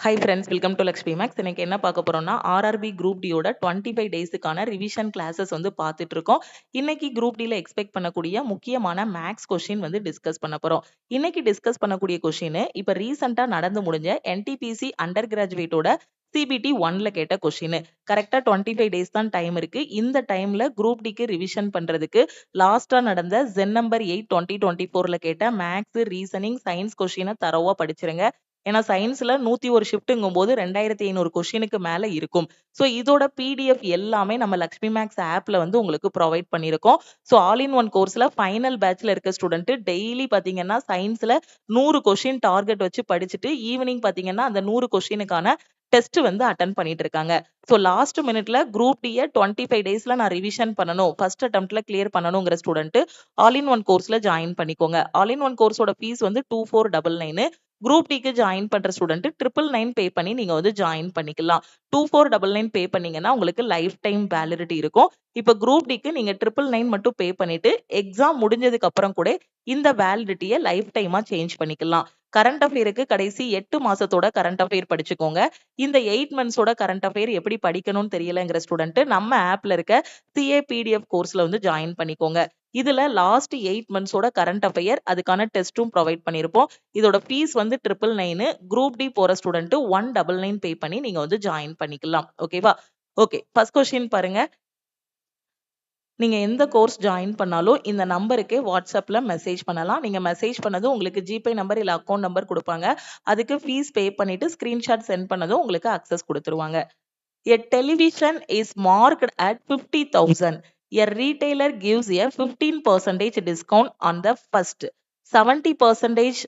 High friends, welcome to Lakshmi maths. இன்னைக்கு என்ன பார்க்க போறோம்னா ஆர்ஆர்பி குரூப் டியோட 25 டேஸுக்கான ரிவிஷன் கிளாஸஸ் வந்து பார்த்துட்டு இருக்கோம். இன்னைக்கு குரூப் டில எக்ஸ்பெக்ட் பண்ணக்கூடிய முக்கியமான மேக்ஸ் கொஸ்டின் வந்து டிஸ்கஸ் பண்ண போறோம். இன்னைக்கு டிஸ்கஸ் பண்ணக்கூடிய கொஸ்டின் இப்ப ரீசெண்டா நடந்து முடிஞ்ச என்டிபிசி அண்டர் கிராஜுவேட்டோட சிபிடி 1ல கேட்ட கொஸ்டின். கரெக்டா 25 டேஸ் தான் டைம் இருக்கு. இந்த டைம்ல குரூப் டிக்கு ரிவிஷன் பண்றதுக்கு லாஸ்டா நடந்த ஜென் நம்பர் 8 2024ல கேட்ட மேக்ஸ், ரீசனிங், சயின்ஸ் கொஸ்டினை தரோவா படிச்சிருங்க. ஏன்னா சயின்ஸ்ல 101 ஷிஃப்ட்டுங்கும்போது 2500 கொஸ்டினுக்கு மேல இருக்கும். ஸோ இதோட பிடிஎஃப் எல்லாமே நம்ம லக்ஷ்மி மேக்ஸ் ஆப்ல வந்து உங்களுக்கு ப்ரொவைட் பண்ணியிருக்கோம். ஸோ ஆல் இன் ஒன் கோர்ஸ்ல ஃபைனல் பேட்ச்ல இருக்க ஸ்டூடெண்ட் டெய்லி பாத்தீங்கன்னா சயின்ஸ்ல 100 கொஸ்டின் டார்கெட் வச்சு படிச்சுட்டு ஈவினிங் பாத்தீங்கன்னா அந்த 100 கொஸ்டினுக்கான டெஸ்ட் வந்து அட்டன் பண்ணிட்டு இருக்காங்க. ஸோ லாஸ்ட் மினிட்ல குரூப் டியை 25 டேஸ்ல நான் ரிவிஷன் பண்ணணும், ஃபர்ஸ்ட் அட்டம்ப்ட்ல கிளியர் பண்ணணுங்கிற ஸ்டூடெண்ட் ஆல் இன் ஒன் கோர்ஸ்ல ஜாயின் பண்ணிக்கோங்க. ஆல் இன் ஒன் கோர்ஸோட ஃபீஸ் வந்து 2499. குரூப் டிக்கு ஜாயின் பண்ற ஸ்டூடெண்ட் 999 பே பண்ணி நீங்க வந்து ஜாயின் பண்ணிக்கலாம். 2499 பே பண்ணீங்கன்னா உங்களுக்கு லைஃப் டைம் வேலிடிட்டி இருக்கும். இப்ப குரூப் டிக்கு நீங்க 999 மட்டும் பே பண்ணிட்டு எக்ஸாம் முடிஞ்சதுக்கு அப்புறம் கூட இந்த வேலிடிட்டியை லைஃப் டைமா சேஞ்ச் பண்ணிக்கலாம். கரண்ட் அஃபேருக்கு கடைசி 8 மாசத்தோட கரண்ட் அஃபேர் படிச்சுக்கோங்க. இந்த 8 மந்த்ஸோட கரண்ட் அஃபேர் எப்படி படிக்கணும்னு தெரியலங்கிற ஸ்டூடெண்ட் நம்ம ஆப்ல இருக்க சிஏ பிடிஎஃப் கோர்ஸ்ல வந்து ஜாயின் பண்ணிக்கோங்க. இதுல லாஸ்ட் 8 மந்த்ஸோட கரண்ட் அஃபேர் அதுக்கான டெஸ்ட்டும் ப்ரொவைட் பண்ணிருப்போம். இதோட ஃபீஸ் வந்து 999. குரூப் டி போற ஸ்டூடெண்ட் 199 பே பண்ணி நீங்க வந்து ஜாயின் பண்ணிக்கலாம். ஓகேவா? ஓகே, ஃபர்ஸ்ட் கொஸ்டின் பாருங்க. நீங்க எந்த கோர்ஸ் ஜாயின் பண்ணாலும் இந்த நம்பருக்கு வாட்ஸ்அப்ல மெசேஜ் பண்ணலாம். நீங்க மெசேஜ் பண்ணதும் உங்களுக்கு ஜிபே நம்பர் இல்ல அக்கௌண்ட் நம்பர் கொடுப்பாங்க. அதுக்கு ஃபீஸ் பே பண்ணிட்டு ஸ்கிரீன்ஷாட் சென்ட் பண்ணதும் உங்களுக்கு அக்சஸ் கொடுத்துருவாங்க. A television is marked at 50,000. A retailer gives a 15% discount on the first 70%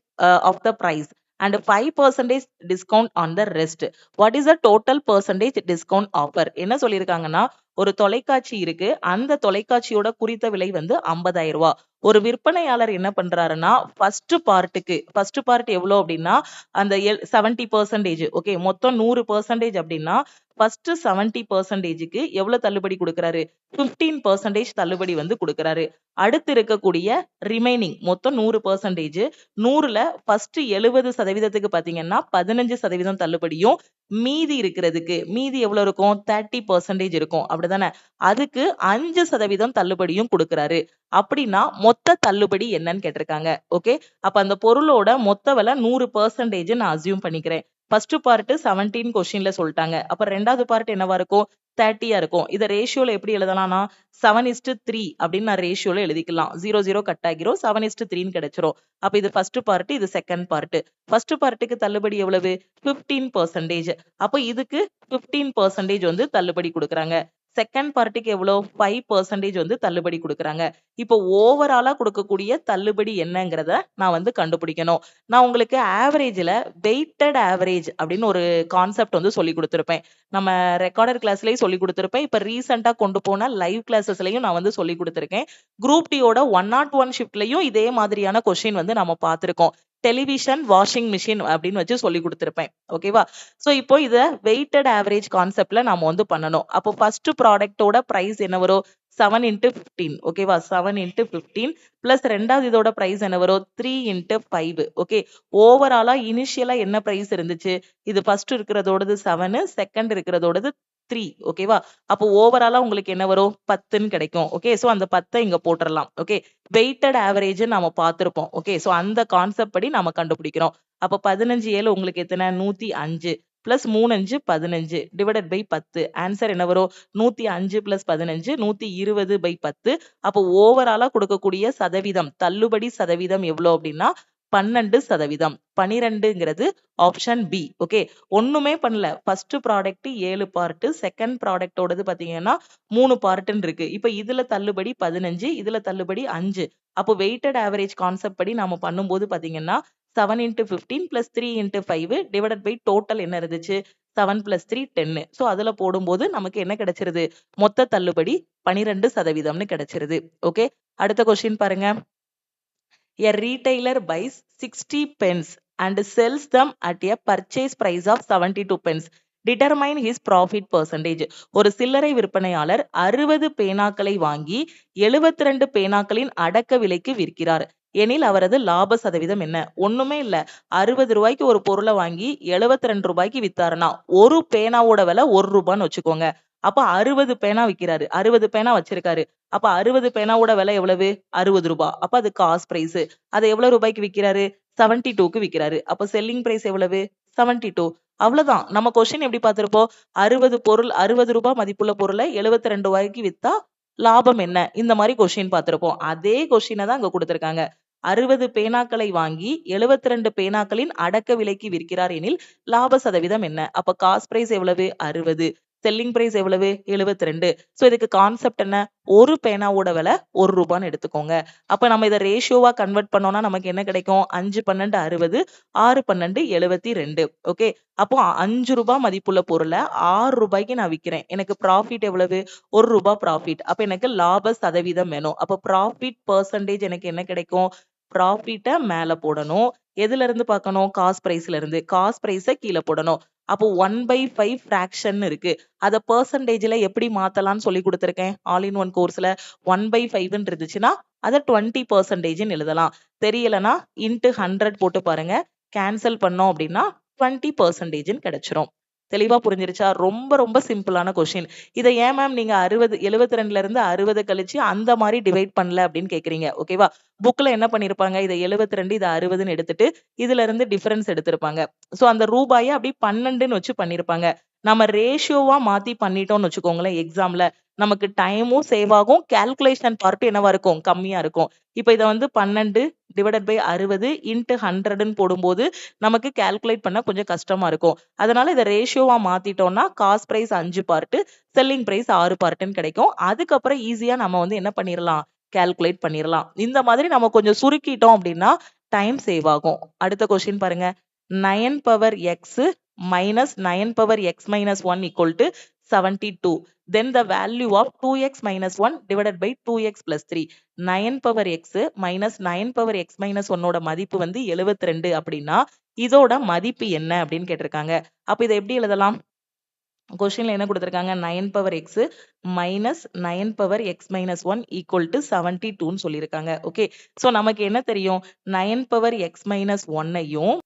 of the price and 5% discount on the rest. What is the total percentage discount offer? என்ன சொல்லியிருக்காங்கன்னா, ஒரு தொலைக்காட்சி இருக்கு. அந்த தொலைக்காட்சியோட குறித்த விலை வந்து 50,000 ரூபாய். ஒரு விற்பனையாளர் என்ன பண்றாருன்னா, ஃபர்ஸ்ட் பார்ட் எவ்வளவு அப்படின்னா அந்த 70%. ஓகே, மொத்தம் 100% அப்படின்னா ஃபர்ஸ்ட் 70%க்கு எவ்வளவு தள்ளுபடி கொடுக்கறாரு? 15% தள்ளுபடி வந்து கொடுக்கறாரு. அடுத்து இருக்கக்கூடிய ரிமைனிங் மொத்தம் 100%. 100ல ஃபர்ஸ்ட் 70%க்கு பாத்தீங்கன்னா 15% தள்ளுபடியும், மீதி எவ்வளவு இருக்கும்? 30% இருக்கும். அப்படிதானே? அதுக்கு 5% தள்ளுபடியும் கொடுக்கறாரு. அப்படின்னா மொத்த தள்ளுபடி என்னன்னு கேட்டிருக்காங்க. ஓகே, அப்ப அந்த பொருளோட மொத்த விலை 100% நான் அசியூம் பண்ணிக்கிறேன். ஃபர்ஸ்ட் பார்ட் 17 கொஸ்டின்ல சொல்லிட்டாங்க. அப்ப ரெண்டாவது பார்ட் என்னவா இருக்கும்? 30 இருக்கும். இத ரேஷியோல எப்படி எழுதலாம்னா 7:3 அப்படின்னு நான் ரேஷியோல எழுதிக்கலாம். 0 கட் ஆகிரும், 7:3 கிடைச்சிரும். அப்ப இது ஃபர்ஸ்ட் பார்ட், இது செகண்ட் பார்ட். ஃபர்ஸ்ட் பார்ட்டுக்கு தள்ளுபடி எவ்வளவு? 15%. அப்ப இதுக்கு 15% வந்து தள்ளுபடி கொடுக்கறாங்க. செகண்ட் பார்ட்டிக்கு எவ்வளவு? 5% வந்து தள்ளுபடி கொடுக்கறாங்க. இப்போ ஓவராலா கொடுக்கக்கூடிய தள்ளுபடி என்னங்கிறத நான் வந்து கண்டுபிடிக்கணும். நான் உங்களுக்கு ஆவரேஜ்ல வெயிட்டட் ஆவரேஜ் அப்படின்னு ஒரு கான்செப்ட் வந்து சொல்லி கொடுத்திருப்பேன். நம்ம ரெக்கார்டர் கிளாஸ்லயும் சொல்லி கொடுத்திருப்பேன். இப்ப ரீசெண்டா கொண்டு போன லைவ் கிளாஸஸ்லயும் நான் வந்து சொல்லி கொடுத்திருக்கேன். குரூப் டியோட 101 ஷிஃப்ட்லயும் இதே மாதிரியான கொஸ்டின் வந்து நம்ம பார்த்திருக்கோம். டெலிவிஷன், வாஷிங் மிஷின் அப்படின்னு வச்சு சொல்லி கொடுத்திருப்பேன். ஓகேவா? சோ இப்போ இத வெயிட்டட் ஆவரேஜ் கான்செப்ட்ல நாம வந்து பண்ணணும். அப்போ ஃபர்ஸ்ட் ப்ராடக்ட்டோட பிரைஸ் என்ன வரும்? 7 into 15. ஓகேவா? 7 into 15 பிளஸ் ரெண்டாவது இதோட பிரைஸ் என்ன வரும்? 3 into 5. ஓகே, ஓவராலா இனிஷியலா என்ன பிரைஸ் இருந்துச்சு? இது ஃபர்ஸ்ட் இருக்கிறதோடது 7, செகண்ட் இருக்கிறதோடது 3. ஓகேவா? அப்போ ஓவராலா உங்களுக்கு என்ன வரும்? 10ன்னு கிடைக்கும். ஓகே, சோ அந்த 10 இங்க போட்டுறலாம். ஓகே, வெயிட்டட் ஆவரேஜ் நாம பார்த்திருப்போம். ஓகே, சோ அந்த கான்செப்ட் படி நாம கண்டுபிடிக்கிறோம். அப்ப 15 7 உங்களுக்கு எத்தனை? 105 பிளஸ் 3 5 15 டிவைடட் பை 10. ஆன்சர் என்ன வரும்? 105 பிளஸ் 15 120/10. அப்போ ஓவராலா கொடுக்கக்கூடிய சதவீதம், தள்ளுபடி சதவீதம் எவ்வளவு அப்படின்னா 12%. 12ங்கிறது ஆப்ஷன் பி. ஓகே, ஒண்ணுமே பண்ணல. ஃபர்ஸ்ட் ப்ராடக்ட் 7 பார்ட், செகண்ட் ப்ராடக்ட்டோடது பாத்தீங்கன்னா 3 பார்ட்ன்னு இருக்கு. இப்ப இதுல தள்ளுபடி 15, இதுல தள்ளுபடி 5. அப்போ வெயிட்டட் ஆவரேஜ் கான்செப்ட் படி நாம பண்ணும்போது பாத்தீங்கன்னா 7 into 15 plus 3 into 5 divided by total என்ன இருந்துச்சு? 7 plus 3 10. சோ அதுல போடும்போது நமக்கு என்ன கிடைச்சிருது? மொத்த தள்ளுபடி 12%ன்னு கிடைச்சிருது. ஓகே, அடுத்த கொஸ்டின் பாருங்க. A retailer buys 60 pens and sells them at a purchase price of 72 pence. Determine his profit percentage. ஒரு சில்லறை விற்பனையாளர் 60 பேனாக்களை வாங்கி 72 பேனாக்களின் அடக்க விலைக்கு விற்கிறார். எனில் அவரது லாப சதவீதம் என்ன? ஒண்ணுமே இல்ல. 60 ரூபாய்க்கு ஒரு பொருளை வாங்கி 72 ரூபாய்க்கு வித்தாருன்னா ஒரு பேனாவோட விலை ₹1 வச்சுக்கோங்க. அப்ப 60 பேனா விக்கிறாரு. 60 பேனா வச்சிருக்காரு. அப்ப 60 பேனாவோட விலை எவ்வளவு? ₹60. அப்ப அது காஸ்ட் பிரைஸ். அதை எவ்வளவு ரூபாய்க்கு விக்கிறாரு? 72க்கு விக்கிறாரு. அப்ப செல்லிங் பிரைஸ் எவ்வளவு? 72. அவ்வளவுதான். நம்ம கொஸ்டின் எப்படி பார்த்திருப்போம்? 60 ரூபாய் மதிப்புள்ள பொருளை 72 ரூபாய்க்கு வித்தா லாபம் என்ன? இந்த மாதிரி கொஸ்டின் பார்த்திருப்போம். அதே கொஸ்டினை தான் அங்க கொடுத்திருக்காங்க. 60 பேனாக்களை வாங்கி 72 பேனாக்களின் அடக்க விலைக்கு விற்கிறார் எனில் லாப சதவீதம் என்ன? அப்ப காஸ்ட் பிரைஸ் எவ்வளவு? 60. செல்லிங் பிரைஸ் எவ்வளவு? 72. சோ இதுக்கு கான்செப்ட் என்ன? ஒரு பேனாவோட விலை ₹1 எடுத்துக்கோங்க. அப்ப நம்ம இதை ரேஷியோவா கன்வெர்ட் பண்ணோம்னா நமக்கு என்ன கிடைக்கும்? 5 12 60, 6 12 72. ஓகே. அப்போ ₹5 மதிப்புள்ள பொருளை ₹6 நான் விக்கிறேன். எனக்கு ப்ராஃபிட் எவ்வளவு? ₹1 ப்ராஃபிட். அப்ப எனக்கு லாப சதவீதம் வேணும். அப்ப ப்ராஃபிட் பெர்சன்டேஜ் எனக்கு என்ன கிடைக்கும்? ப்ராஃபிட்ட மேல போடணும். எதுல இருந்து பார்க்கணும்? காஸ்ட் பிரைஸ்ல இருந்து. காஸ்ட் பிரைஸ கீழ போடணும். அப்போ 1/5 ஃபிராக்ஷன் இருக்கு. அத பெர்சன்டேஜ்ல எப்படி மாத்தலாம்னு சொல்லி கொடுத்திருக்கேன். ஆல் இன் ஒன் கோர்ஸ்ல 1/5ன்னு இருந்துச்சுன்னா அத 20% எழுதலாம். தெரியலனா இன்டு 100 போட்டு பாருங்க. கேன்சல் பண்ணோம் அப்படின்னா 20% கிடைச்சிரும். தெளிவா புரிஞ்சிருச்சா? ரொம்ப ரொம்ப சிம்பிளான கொஸ்டின். இதை ஏன் மேம் நீங்க 72ல இருந்து 60 கழிச்சு அந்த மாதிரி டிவைட் பண்ணல அப்படின்னு கேக்குறீங்க. ஓகேவா? புக்ல என்ன பண்ணிருப்பாங்க? இதை 72 இதை 60ன்னு எடுத்துட்டு இதுல இருந்து டிஃபரன்ஸ் எடுத்திருப்பாங்க. சோ அந்த ரூபாயை அப்படி 12ன்னு வச்சு பண்ணிருப்பாங்க. நம்ம ரேஷியோவா மாத்தி பண்ணிட்டோம்னு வச்சுக்கோங்களேன் எக்ஸாம்ல. நமக்கு டைமும் சேவ் ஆகும். கால்குலேஷன் பார்ட் என்னவா இருக்கும்? கம்மியா இருக்கும். இப்ப இதை 12 டிவைடட் பை 60 இன்டு 100ன்னு போடும்போது நமக்கு கால்குலேட் பண்ண கொஞ்சம் கஷ்டமா இருக்கும். அதனால இதை ரேஷியோவா மாத்திட்டோம்னா cost price 5 part, selling price 6 பார்ட்ன்னு கிடைக்கும். அதுக்கப்புறம் ஈஸியா நம்ம என்ன பண்ணிரலாம்? கால்குலேட் பண்ணிரலாம். இந்த மாதிரி நம்ம கொஞ்சம் சுருக்கிட்டோம் அப்படின்னா டைம் சேவ் ஆகும். அடுத்த கொஸ்டின் பாருங்க. 9 power x minus 9 power x minus 1 equal to 72. Then the value of 2x minus 1 divided by 2x plus 3. 9 power x minus 9 power x minus 1 ஓட மதிப்பு 72 அப்படின்னா இதோட மதிப்பு என்ன அப்படின்னு கேட்டிருக்காங்க. அப்ப இதை எப்படி எழுதலாம்? கொஸ்டின்ல என்ன கொடுத்திருக்காங்க? 9 power x minus 9 power x minus 1 equal to 72ன்னு சொல்லியிருக்காங்க. ஓகே. சோ நமக்கு என்ன தெரியும்? 9 power x minus 1ஐயும்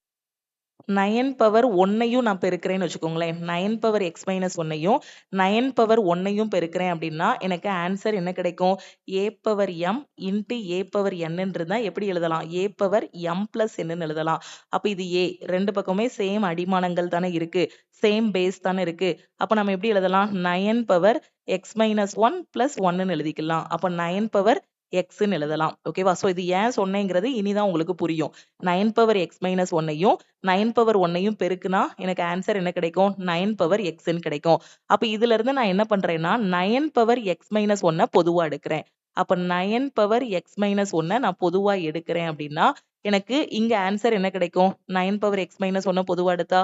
9 பவர் 1ஐயும் நான் பெருக்கிறேன்னு வச்சுக்கோங்களேன். 9 பவர் x மைனஸ் 1ஐயும் 9 பவர் 1ஐயும் பெருக்கிறேன் அப்படின்னா எனக்கு ஆன்சர் என்ன கிடைக்கும்? a power m into a power nன்றதா எப்படி எழுதலாம்? a power m plus n எழுதலாம். அப்ப இது a. ரெண்டு பக்கமே சேம் அடிமானங்கள் தானே இருக்கு. சேம் பேஸ் தானே இருக்கு. அப்ப நம்ம எப்படி எழுதலாம்? 9 பவர் x மைனஸ் 1 பிளஸ் 1ன்னு எழுதிக்கலாம். அப்ப 9 பவர் எக்ஸ்ன்னு எழுதலாம். ஓகேவா? சோ இது ஏன் சொன்னேங்கிறது இனிதான் உங்களுக்கு புரியும். 9 பவர் எக்ஸ் மைனஸ் 1ஐயும் 9 பவர் 1ஐயும் பெருக்குனா எனக்கு ஆன்சர் என்ன கிடைக்கும்? 9 பவர் எக்ஸ்ன்னு கிடைக்கும். அப்ப இதுல இருந்து நான் என்ன பண்றேன்னா 9 பவர் எக்ஸ் மைனஸ் 1 பொதுவா எடுக்கிறேன். அப்ப 9 பவர் எக்ஸ் மைனஸ் 1 நான் பொதுவா எடுக்கிறேன் அப்படின்னா எனக்கு இங்க ஆன்சர் என்ன கிடைக்கும்? 9 பவர் எக்ஸ் மைனஸ் 1 பொதுவா எடுத்தா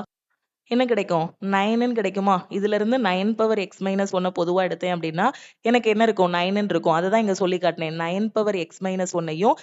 என்ன கிடைக்கும்? 9ன்னு கிடைக்குமா? இதுல இருந்து 9 பவர் எக்ஸ் மைனஸ் 1 பொதுவா எடுத்தேன் அப்படின்னா எனக்கு என்ன இருக்கும்? 9ன்னு இருக்கும். அதுதான் இங்க சொல்லி காட்டினேன். 9 பவர் எக்ஸ் மைனஸ் 1ஐயும்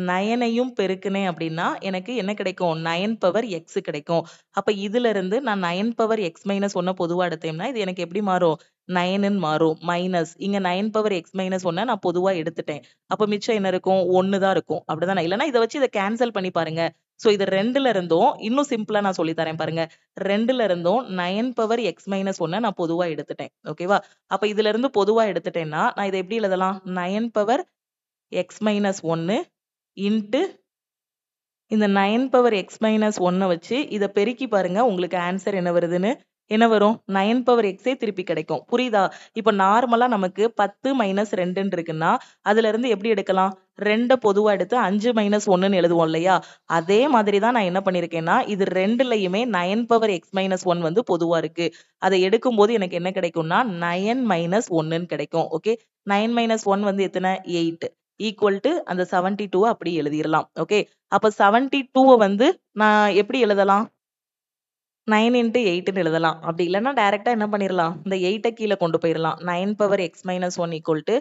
9ஐயும் பெருக்குனேன் அப்படின்னா எனக்கு என்ன கிடைக்கும்? 9 பவர் எக்ஸ் கிடைக்கும். அப்ப இதுல இருந்து நான் 9 பவர் எக்ஸ் மைனஸ் 1 பொதுவா எடுத்தேன்னா இது எனக்கு எப்படி மாறும்? 9ன்னு மாறும். மைனஸ் இங்க 9 பவர் எக்ஸ் மைனஸ் 1 நான் பொதுவா எடுத்துட்டேன். அப்ப மிச்சம் என்ன இருக்கும்? 1 தான் இருக்கும். அப்படிதானே? இல்லைன்னா இதை வச்சு இதை கேன்சல் பண்ணி பாருங்க. சோ இது ரெண்டுல இருந்தும் இன்னும் சிம்பிளா நான் சொல்லி தரேன் பாருங்க. ரெண்டுல இருந்தும் 9 பவர் எக்ஸ் மைனஸ் 1 நான் பொதுவா எடுத்துட்டேன். ஓகேவா? அப்ப இதுல இருந்து பொதுவா எடுத்துட்டேன்னா நான் இதை எப்படி எழுதலாம்? 9 பவர் எக்ஸ் மைனஸ் 1 இன்ட்டு இந்த 9 பவர் எக்ஸ் மைனஸ் 1 வச்சு இதை பெருக்கி பாருங்க உங்களுக்கு ஆன்சர் என்ன வருதுன்னு. என்ன வரும்? 9 பவர் எக்ஸே திருப்பி கிடைக்கும். புரியுதா? இப்ப நார்மலா நமக்கு 10 மைனஸ் 2 இருக்குன்னா அதுல இருந்து எப்படி எடுக்கலாம்? 2 பொதுவா எடுத்து 5 மைனஸ் 1ன்னு எழுதுவோம் இல்லையா? அதே மாதிரி தான் நான் என்ன பண்ணிருக்கேன்னா இது ரெண்டுலயுமே 9 பவர் எக்ஸ் மைனஸ் 1 பொதுவா இருக்கு. அதை எடுக்கும்போது எனக்கு என்ன கிடைக்கும்னா 9 மைனஸ் 1ன்னு கிடைக்கும். ஓகே. 9 மைனஸ் 1 எத்தனை? 8 ஈக்குவல் டு அந்த 72 அப்படி எழுதிடலாம். ஓகே. அப்ப 72 நான் எப்படி எழுதலாம்? 9 into 8ன்னு எழுதலாம். அப்படி இல்லைன்னா டைரக்டா என்ன பண்ணிடலாம்? இந்த 8 கீழே கொண்டு போயிடலாம். 9 power x minus 1 equal to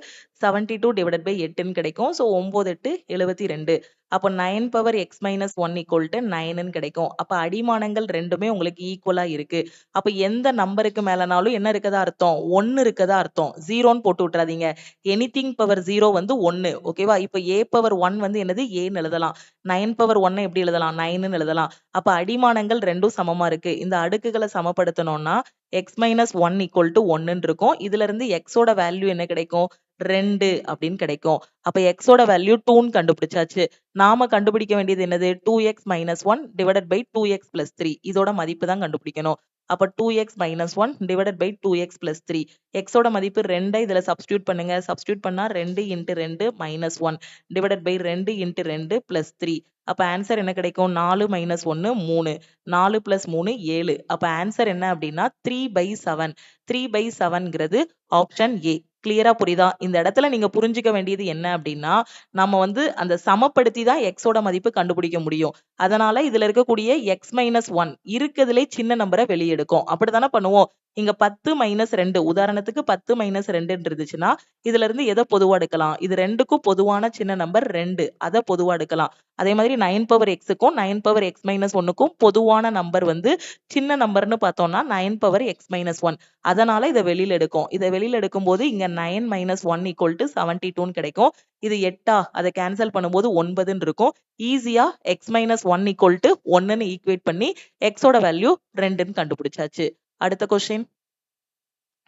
72 divided by 8ன்னு கிடைக்கும். ஸோ 9 8 72. அப்போ 9 power x minus one equal to 9ன்னு கிடைக்கும். அப்ப அடிமானங்கள் ரெண்டுமே உங்களுக்கு ஈக்குவலா இருக்கு. அப்ப எந்த நம்பருக்கு மேலனாலும் என்ன இருக்கதா அர்த்தம்? 1 இருக்கதா அர்த்தம். 0ன்னு போட்டு விட்டுறாதீங்க. எனிதிங் பவர் 0 வந்து 1. ஓகேவா? இப்ப a பவர் 1 வந்து என்னது? ஏன்னு எழுதலாம். 9 பவர் 1 எப்படி எழுதலாம்? 9ன்னு எழுதலாம். அப்ப அடிமானங்கள் ரெண்டும் சமமா இருக்கு. இந்த அடுக்குகளை சமப்படுத்தணும்னா x minus one equal to 1ன்னு இருக்கும். இதுல இருந்து எக்ஸோட வேல்யூ என்ன கிடைக்கும்? 2 அப்படின்னு கிடைக்கும். அப்ப எக்ஸோட வேல்யூ 2ன்னு கண்டுபிடிச்சாச்சு. நாம கண்டுபிடிக்க வேண்டியது என்னது? 2x minus 1 divided by 2x plus 3. இதோட மதிப்பு தான் கண்டுபிடிக்கணும். அப்ப 2x minus 1 divided by 2x plus 3. x ஓட மதிப்பு 2 இதுல சப்ஸ்டியூட் பண்ணுங்க. சப்ஸ்டியூட் பண்ணா 2 into 2 minus 1 divided by 2 into 2 plus 3. அப்ப ஆன்சர் என்ன கிடைக்கும்? 4 minus 1 3. 4 plus 3 7. அப்ப ஆன்சர் என்ன அப்படின்னா 3/7. 3/7ங்கிறது ஆப்ஷன் ஏ. கிளியரா புரியுதா? இந்த இடத்துல நீங்க புரிஞ்சுக்க வேண்டியது என்ன அப்படின்னா நம்ம வந்து அந்த சமப்படுத்தி தான் எக்ஸோட மதிப்பு கண்டுபிடிக்க முடியும். அதனால இதுல இருக்கக்கூடிய எக்ஸ் மைனஸ் ஒன் இருக்கிறதுலே சின்ன நம்பரை வெளியெடுக்கும். அப்படித்தானே பண்ணுவோம். இங்க 10 மைனஸ் 2 உதாரணத்துக்கு 10 மைனஸ் 2 இருந்துச்சுன்னா இதுல இருந்து எதை பொதுவா எடுக்கலாம்? இது ரெண்டுக்கும் பொதுவான சின்ன நம்பர் 2. அதை பொதுவா எடுக்கலாம். அதே மாதிரி 9 பவர் எக்ஸுக்கும் 9 பவர் எக்ஸ் மைனஸ் ஒன்னுக்கும் பொதுவான நம்பர் வந்து சின்ன நம்பர்னு பார்த்தோம்னா 9 பவர் எக்ஸ் மைனஸ் ஒன். அதனால இதை வெளியில எடுக்கும். இதை வெளியில எடுக்கும் போது இங்க 9 மைனஸ் ஒன் ஈக்குவல் டு 72ன்னு கிடைக்கும். இது 8 அதை கேன்சல் பண்ணும்போது 9ன்னு இருக்கும். ஈஸியா x minus one equal to 1ன்னு ஈக்குவேட் பண்ணி எக்ஸோட வேல்யூ 2ன்னு கண்டுபிடிச்சாச்சு. அடுத்த கொஸ்டின்.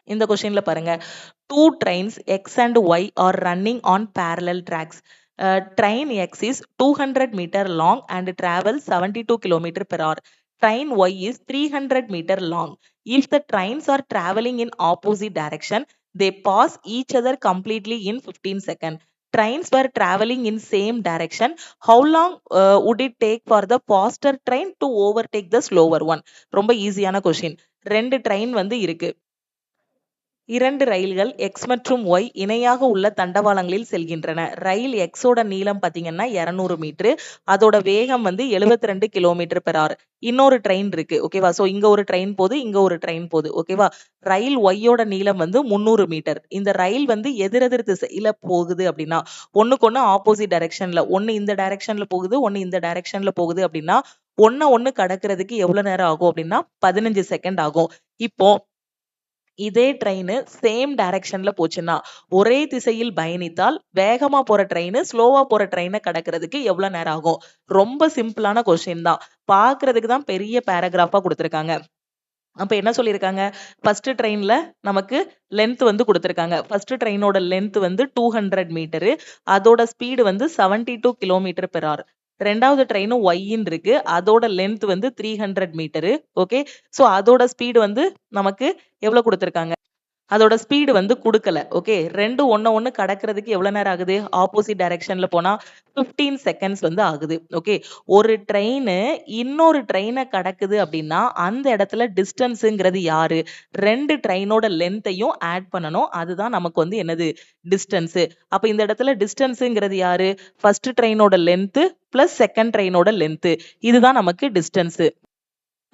இந்த கொஸ்டின்ல பாருங்க. 2 trains X and Y are running on parallel tracks. Train X is 200 meter long and travels 72 km per hour. Train Y is 300 meter long. If the trains are traveling in opposite direction, they pass each other completely in 15 seconds. Trains were traveling in same direction. How long would it take for the faster train to overtake the slower one? ரொம்ப ஈஸியான question. 2 train வந்து இருக்கு. 2 ரயில்கள் X மற்றும் Y இணையாக உள்ள தண்டவாளங்களில் செல்கின்றன. ரயில் எக்ஸோட நீளம் பாத்தீங்கன்னா 200 மீட்டர். அதோட வேகம் வந்து 72 கிலோமீட்டர் பெர் ஹவர். இன்னொரு ட்ரெயின் இருக்கு. ஓகேவா? சோ இங்க ஒரு ட்ரெயின் போகுது, இங்க ஒரு ட்ரெயின் போகுது. ஓகேவா? ரயில் ஒய்யோட நீளம் வந்து 300 மீட்டர். இந்த ரயில் வந்து எதிரெதிர் திசையில போகுது அப்படின்னா ஒண்ணுக்கு ஆப்போசிட் டைரக்ஷன்ல, ஒன்னு இந்த டைரக்ஷன்ல போகுது, ஒன்னு இந்த டைரக்ஷன்ல போகுது அப்படின்னா ஒண்ணு கடக்கிறதுக்கு எவ்வளவு நேரம் ஆகும் அப்படின்னா 15 செகண்ட் ஆகும். இப்போ இதே ட்ரெயின் சேம் டைரக்ஷன்ல போச்சுன்னா ஒரே திசையில் பயணித்தால் வேகமா போற ட்ரெயின் ஸ்லோவா போற ட்ரெயினை கடக்கிறதுக்கு எவ்வளவு நேரம் ஆகும்? ரொம்ப சிம்பிளான கொஸ்டின் தான். பாக்குறதுக்கு தான் பெரிய பேராகிராஃபா கொடுத்திருக்காங்க. அப்ப என்ன சொல்லியிருக்காங்க? ஃபர்ஸ்ட் ட்ரெயின்ல நமக்கு லென்த் வந்து கொடுத்திருக்காங்க. ஃபர்ஸ்ட் ட்ரெயினோட லென்த் வந்து 200 மீட்டர். அதோட ஸ்பீடு வந்து 72 கிலோமீட்டர் பெர் ஹவர். ரெண்டாவது ட்ரெயினும் ஒய்ன்னு இருக்கு. அதோட லென்த் வந்து 300 மீட்டர். ஓகே. சோ அதோட ஸ்பீடு வந்து நமக்கு எவ்வளவு கொடுத்திருக்காங்க? அதோட ஸ்பீடு வந்து குடுக்கல. ஓகே. ரெண்டும் ஒண்ணு கடக்கிறதுக்கு எவ்வளவு நேரம் ஆகுது? ஆப்போசிட் டைரக்ஷன்ல போனா 15 செகண்ட்ஸ் வந்து ஆகுது. ஓகே. ஒரு ட்ரெயின் இன்னொரு ட்ரெயினை கடக்குது அப்படின்னா அந்த இடத்துல டிஸ்டன்ஸ்ங்கிறது யாரு? 2 ட்ரெயினோட லென்த்தையும் ஆட் பண்ணணும். அதுதான் நமக்கு வந்து என்னது? டிஸ்டன்ஸ். அப்ப இந்த இடத்துல டிஸ்டன்ஸ்ங்கிறது யாரு? ஃபர்ஸ்ட் ட்ரெயினோட லென்த் பிளஸ் செகண்ட் ட்ரெயினோட லென்த். இதுதான் நமக்கு டிஸ்டன்ஸ்.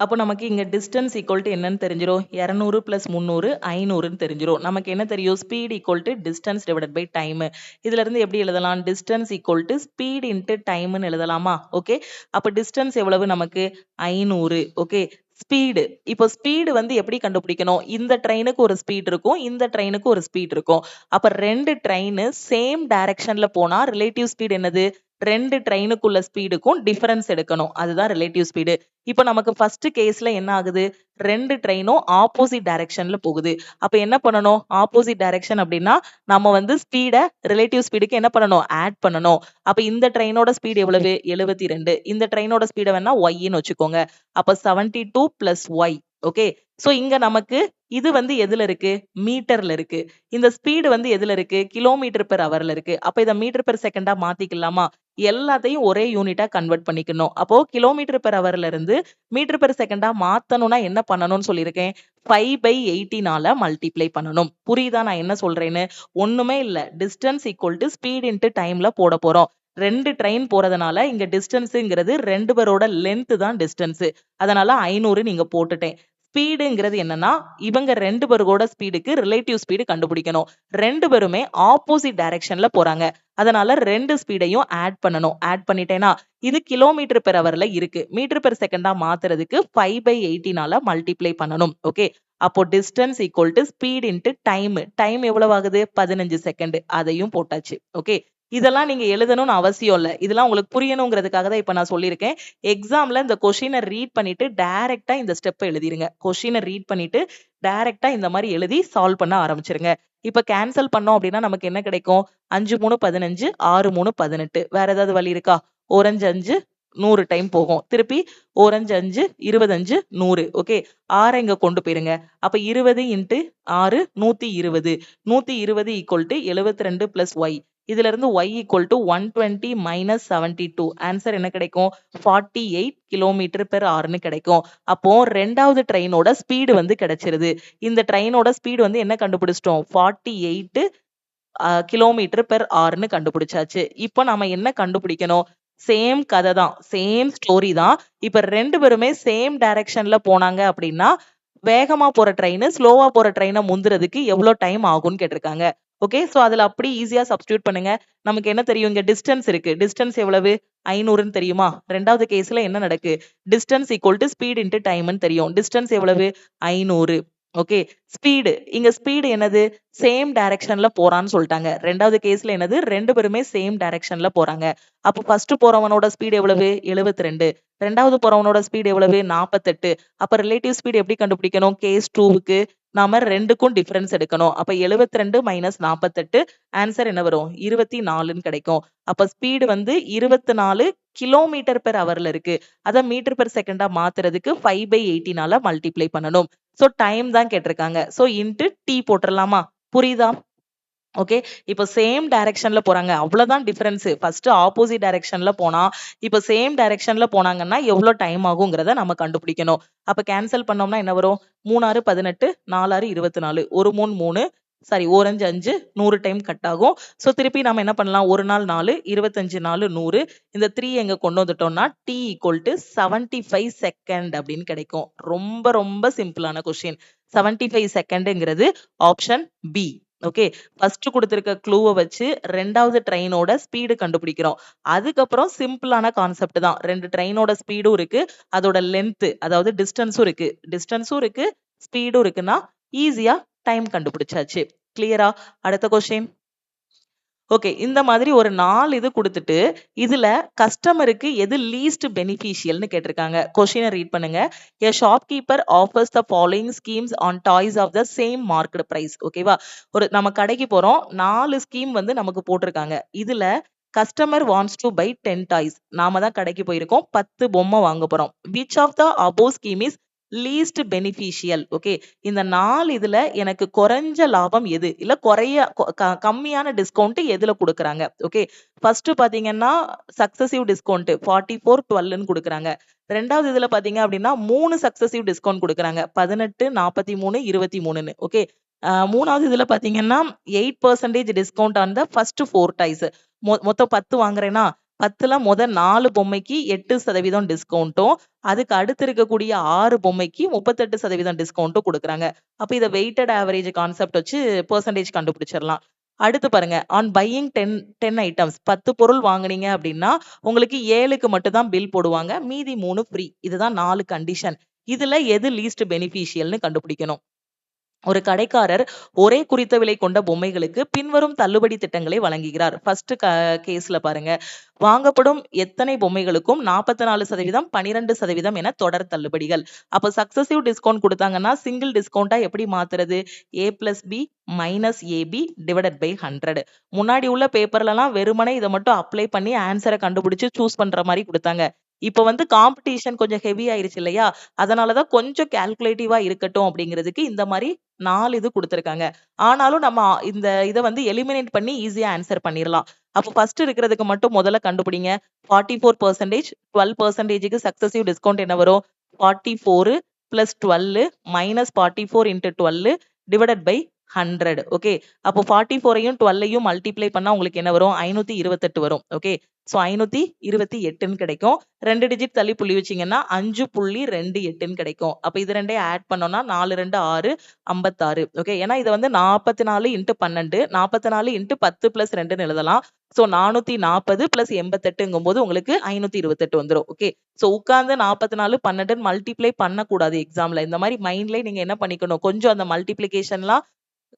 அப்போ நமக்கு இங்க டிஸ்டன்ஸ் ஈக்குவல் டு என்னன்னு தெரிஞ்சிரும்? 200 பிளஸ் 300 500ன்னு தெரிஞ்சிரும். நமக்கு என்ன தெரியும்? Speed equal to distance divided by time. இதுல இருந்து எப்படி எழுதலாம்? Distance equal to speed into டைம்னு எழுதலாமா? ஓகே. அப்ப டிஸ்டன்ஸ் எவ்வளவு நமக்கு? 500. ஓகே. ஸ்பீடு. இப்போ ஸ்பீடு வந்து எப்படி கண்டுபிடிக்கணும்? இந்த ட்ரெயினுக்கு ஒரு ஸ்பீட் இருக்கும், இந்த ட்ரெயினுக்கு ஒரு ஸ்பீட் இருக்கும். அப்ப 2 ட்ரெயின் சேம் டைரக்ஷன்ல போனா ரிலேட்டிவ் ஸ்பீட் என்னது? 2 ட்ரெயினுக்குள்ள ஸ்பீடுக்கும் டிஃபரன்ஸ் எடுக்கணும். அதுதான் ரிலேட்டிவ் ஸ்பீடு. இப்போ நமக்கு ஃபர்ஸ்ட் கேஸ்ல என்ன ஆகுது? 2 ட்ரெயினும் ஆப்போசிட் டைரக்ஷன்ல போகுது. அப்ப என்ன பண்ணணும்? ஆப்போசிட் டைரக்ஷன் அப்படின்னா நம்ம வந்து ஸ்பீட ரிலேட்டிவ் ஸ்பீடுக்கு என்ன பண்ணணும்? ஆட் பண்ணணும். அப்ப இந்த ட்ரெயினோட ஸ்பீடு எவ்வளவு? 72. இந்த ட்ரெயினோட ஸ்பீட வேணா ஒய்ன்னு வச்சுக்கோங்க. அப்ப 72 பிளஸ் ஒய். ஓகே. சோ இங்க நமக்கு இது வந்து எதுல இருக்கு? மீட்டர்ல இருக்கு. இந்த ஸ்பீடு வந்து எதுல இருக்கு? கிலோமீட்டர் பெர் ஹவர்ல இருக்கு. அப்ப இத மீட்டர் பெர் செகண்டா மாத்திக்கலாமா? எல்லாத்தையும் ஒரே யூனிட்டா கன்வெர்ட் பண்ணிக்கணும். அப்போ கிலோமீட்டர் பெர் ஹவர்ல இருந்து மீட்டர் பெர் செகண்டா மாத்தணும்னா என்ன பண்ணணும்னு சொல்லியிருக்கேன்? 5/80 மல்டிப்ளை பண்ணணும். புரியுதா நான் என்ன சொல்றேன்னு? ஒண்ணுமே இல்ல. Distance equal to speed into டைம்ல போட போறோம். 2 ட்ரெயின் போறதுனால இங்க டிஸ்டன்ஸ்ங்கிறது 2 பேரோட லென்த் தான் டிஸ்டன்ஸ். அதனால 500 நீங்க போட்டுட்டேன். ஸ்பீடுங்கிறது என்னன்னா இவங்க 2 பேரோட ஸ்பீடுக்கு ரிலேட்டிவ் ஸ்பீடு கண்டுபிடிக்கணும். 2 பேருமே ஆப்போசிட் டைரக்ஷன்ல போறாங்க. அதனால 2 ஸ்பீடையும் ஆட் பண்ணணும். ஆட் பண்ணிட்டேனா இது கிலோமீட்டர் பெர் ஹவர்ல இருக்கு. மீட்டர் பெர் செகண்டா மாத்துறதுக்கு 5/80 மல்டிப்ளை பண்ணணும். ஓகே. அப்போ distance equal to speed into time. Time எவ்வளவு ஆகுது? 15 செகண்ட். அதையும் போட்டாச்சு. ஓகே. இதெல்லாம் நீங்க எழுதணும்னு அவசியம் இல்ல. இதெல்லாம் உங்களுக்கு புரியணுங்கிறதுக்காக தான் இப்ப நான் சொல்லியிருக்கேன். எக்ஸாம்ல இந்த கொஸ்டின ரீட் பண்ணிட்டு டைரக்ட்டா இந்த ஸ்டெப்ப எழுதிருங்க. கொஸ்டின ரீட் பண்ணிட்டு டைரக்ட்டா இந்த மாரி எழுதி சால்வ் பண்ண ஆரம்பிச்சிருங்க. இப்ப கேன்சல் பண்ணோம் அப்படின்னா நமக்கு என்ன கிடைக்கும்? 5 3 15, 6 3 18. வேற ஏதாவது வழி இருக்கா? ஓரஞ்சு 5 100 டைம் போகும். திருப்பி ஓரஞ்சு 5 25 100. ஓகே. 6 இங்க கொண்டு போயிருங்க. அப்ப 20 into 6 120. 120 equal to 72 plus y. இதுல இருந்து y equal to 120 minus 72. Answer என்ன கிடைக்கும்? 48 கிலோமீட்டர் பெர் ஹவர்னு கிடைக்கும். அப்போ 2வது ட்ரெயினோட ஸ்பீடு வந்து கிடைச்சிருது. இந்த ட்ரெயினோட ஸ்பீடு வந்து என்ன கண்டுபிடிச்சிட்டோம்? 48 கிலோமீட்டர் பெர் ஹவர்னு கண்டுபிடிச்சாச்சு. இப்போ நாம என்ன கண்டுபிடிக்கணும்? சேம் கதை தான். சேம் ஸ்டோரி தான். இப்ப 2 பேருமே சேம் டைரக்ஷன்ல போனாங்க அப்படின்னா, வேகமா போற ட்ரெயின், ஸ்லோவா போற ட்ரெயின முந்துறதுக்கு எவ்வளோ டைம் ஆகும்னு கேட்டிருக்காங்க. ஓகே. சோ அதுல அப்படி ஈஸியா சப்ஸ்டிட்யூட் பண்ணுங்க. நமக்கு என்ன தெரியும்? இங்க டிஸ்டன்ஸ் இருக்கு. டிஸ்டன்ஸ் எவ்வளவு? 500ன்னு தெரியுமா? 2வது கேஸ்ல என்ன நடக்கு? Distance equal to speed into டைம்ன்னு தெரியும். டிஸ்டன்ஸ் எவ்வளவு? 500. ஓகே. ஸ்பீடு. இங்க ஸ்பீடு என்னது? சேம் டைரக்ஷன்ல போறான்னு சொல்லிட்டாங்க. 2வது கேஸ்ல என்னது? 2 பேருமே சேம் டைரக்ஷன்ல போறாங்க. அப்ப ஃபர்ஸ்ட் போறவனோட ஸ்பீடு எவ்வளவு? 72. 2வது போறவனோட ஸ்பீடு எவ்வளவு? 48. அப்ப ரிலேட்டிவ் ஸ்பீடு எப்படி கண்டுபிடிக்கணும்? கேஸ் 2க்கு நாம 2க்கும் டிஃபரன்ஸ் எடுக்கணும். அப்ப 72 மைனஸ் 48 ஆன்சர் என்ன வரும்? 24ன்னு கிடைக்கும். அப்ப ஸ்பீடு வந்து 24 கிலோமீட்டர் பெர் ஹவர்ல இருக்கு. அத மீட்டர் பெர் செகண்டா மாத்துறதுக்கு 5/80 மல்டிப்ளை பண்ணணும். சோ டைம் தான் கேட்டிருக்காங்க. சோ இன்டு டி போட்டுறலாமா? புரியுதா? ஓகே. இப்ப சேம் டைரக்ஷன்ல போறாங்க. அவ்வளவுதான் டிஃபரன்ஸ். ஃபர்ஸ்ட் ஆப்போசிட் டைரக்ஷன்ல போனா, இப்ப சேம் டைரக்ஷன்ல போனாங்கன்னா எவ்வளவு டைம் ஆகும்ங்கறத நம்ம கண்டுபிடிக்கணும். அப்ப கேன்சல் பண்ணோம்னா என்ன வரும்? 3 6 18, 4 6 24. 1 3 3. சாரி, ஓரஞ்சு 5 100 டைம் கட் ஆகும். சோ திருப்பி நாம என்ன பண்ணலாம்? 1 நாள் 4, 25 நாள் 100. இந்த 3 எங்க கொண்டு வந்துட்டோம்னா t ஈக்குவல் டு 75 செகண்ட் அப்படின்னு கிடைக்கும். ரொம்ப ரொம்ப சிம்பிளான கொஸ்டின். 75 செகண்ட்ங்கிறது ஆப்ஷன் பி. ஓகே. ஃபர்ஸ்ட் குடுத்திருக்க க்ளூவ வச்சு 2வது ட்ரெயினோட ஸ்பீடு கண்டுபிடிக்கிறோம். அதுக்கப்புறம் சிம்பிளான கான்செப்ட் தான். 2 ட்ரெயினோட ஸ்பீடும் இருக்கு. அதோட லென்த் அதாவது டிஸ்டன்ஸும் இருக்கு. டிஸ்டன்ஸும் இருக்கு, ஸ்பீடும் இருக்குன்னா ஈஸியா டைம் கண்டுபிடிச்சாச்சு. கிளியரா? அடுத்த கொஸ்டின். ஓகே. இந்த மாதிரி ஒரு 4 இது குடுத்துட்டு, இதுல கஸ்டமருக்கு எது லீஸ்ட் பெனிஃபிஷியல்னு கேட்டிருக்காங்க. கொஸ்டின ரீட் பண்ணுங்க. A shopkeeper offers the following schemes on toys of the same marked price. ஓகேவா? நம்ம கடைக்கு போறோம். 4 ஸ்கீம் வந்து நமக்கு போட்டிருக்காங்க. இதுல customer wants to buy 10 toys. நாம தான் கடைக்கு போயிருக்கோம். 10 பொம்மை வாங்க போறோம். Which of the above scheme is least beneficial? Okay. இந்த 4 இதுல எனக்கு குறைஞ்ச லாபம் எது? இல்ல கம்மியான டிஸ்கவுண்ட் எதுல குடுக்குறாங்க? ஓகே. ஃபர்ஸ்ட் பாத்தீங்கன்னா சக்சஸிவ் டிஸ்கவுண்ட் 44 12ன்னு குடுக்குறாங்க. 2வது இதுல பாத்தீங்க அப்படின்னா 3 சக்சஸிவ் டிஸ்கவுண்ட் குடுக்குறாங்க. 18 43 23ன்னு. ஓகே. 3வது இதுல பாத்தீங்கன்னா 8% discount on the first 4 toys. மொத்தம் 10 வாங்குறேன்னா 10ல 4 பொம்மைக்கு 8% டிஸ்கவுண்ட்டும், அதுக்கு அடுத்து இருக்கக்கூடிய 6 பொம்மைக்கு 38% டிஸ்கவுண்ட்டும் குடுக்குறாங்க. அப்ப இத வெயிட்டட் ஆவரேஜ் கான்செப்ட் வச்சு பெர்சன்டேஜ் கண்டுபிடிச்சிடலாம். அடுத்து பாருங்க. On buying 10 items. 10 பொருள் வாங்குனீங்க அப்படின்னா உங்களுக்கு 7க்கு மட்டும் தான் பில் போடுவாங்க. மீதி 3 ஃப்ரீ. இதுதான் 4 கண்டிஷன். இதுல எது லீஸ்ட் பெனிஃபிஷியல்னு கண்டுபிடிக்கணும். ஒரு கடைக்காரர் ஒரே குறித்த விலை கொண்ட பொம்மைகளுக்கு பின்வரும் தள்ளுபடி திட்டங்களை வழங்குகிறார். ஃபர்ஸ்ட் கேஸ்ல பாருங்க. வாங்கப்படும் எத்தனை பொம்மைகளுக்கும் 44%, 12% என தொடர் தள்ளுபடிகள். அப்ப சக்சஸிவ் டிஸ்கவுண்ட் கொடுத்தாங்கன்னா சிங்கிள் டிஸ்கவுண்டா எப்படி மாத்துறது? A+B minus AB divided by 100. முன்னாடி உள்ள பேப்பர்லலாம் வெறுமனே இதை மட்டும் அப்ளை பண்ணி ஆன்சரை கண்டுபிடிச்சு சூஸ் பண்ற மாதிரி கொடுத்தாங்க. இப்ப வந்து காம்படிஷன் கொஞ்சம் ஹெவி ஆயிருச்சு இல்லையா? அதனாலதான் கொஞ்சம் கால்குலேட்டிவா இருக்கட்டும் அப்படிங்கிறதுக்கு இந்த மாதிரி 4 இது குடுத்திருக்காங்க. ஆனாலும் நம்ம இந்த இத வந்து எலிமினேட் பண்ணி ஈஸியா ஆன்சர் பண்ணிரலாம். அப்ப ஃபர்ஸ்ட் இருக்கிறதுக்கு மட்டும் முதல்ல கண்டுபிடிங்க. 44%, 12%க்கு சக்சஸிவ் டிஸ்கவுண்ட் என்ன வரும்? 44 + 12 - 44 × 12 டிவைடட் பை 100. ஓகே. அப்போ 44ஐயும் 12ஐயும் மல்டிப்ளை பண்ணா உங்களுக்கு என்ன வரும்? 528 வரும். ஓகே. ஸோ 528ன்னு கிடைக்கும். 2 டிஜிட் தள்ளி புள்ளி வச்சீங்கன்னா 5.28ன்னு கிடைக்கும். அப்ப இது ரெண்டையும் ஆட் பண்ணோம்னா 4 2 6 56. ஓகே. ஏன்னா இத வந்து 44 இன்டு 12 44 இன்டு 10 பிளஸ் 2ன்னு எழுதலாம். ஸோ 440 பிளஸ் 88ங்கும்போது உங்களுக்கு 528 வந்துரும். ஓகே. ஸோ உட்கார்ந்து 44 12 மல்டிப்ளை பண்ணக்கூடாது எக்ஸாம்ல. இந்த மாதிரி மைண்ட்லயே நீங்க என்ன பண்ணிக்கணும்? கொஞ்சம் அந்த மல்டிப்ளிகேஷன்லாம்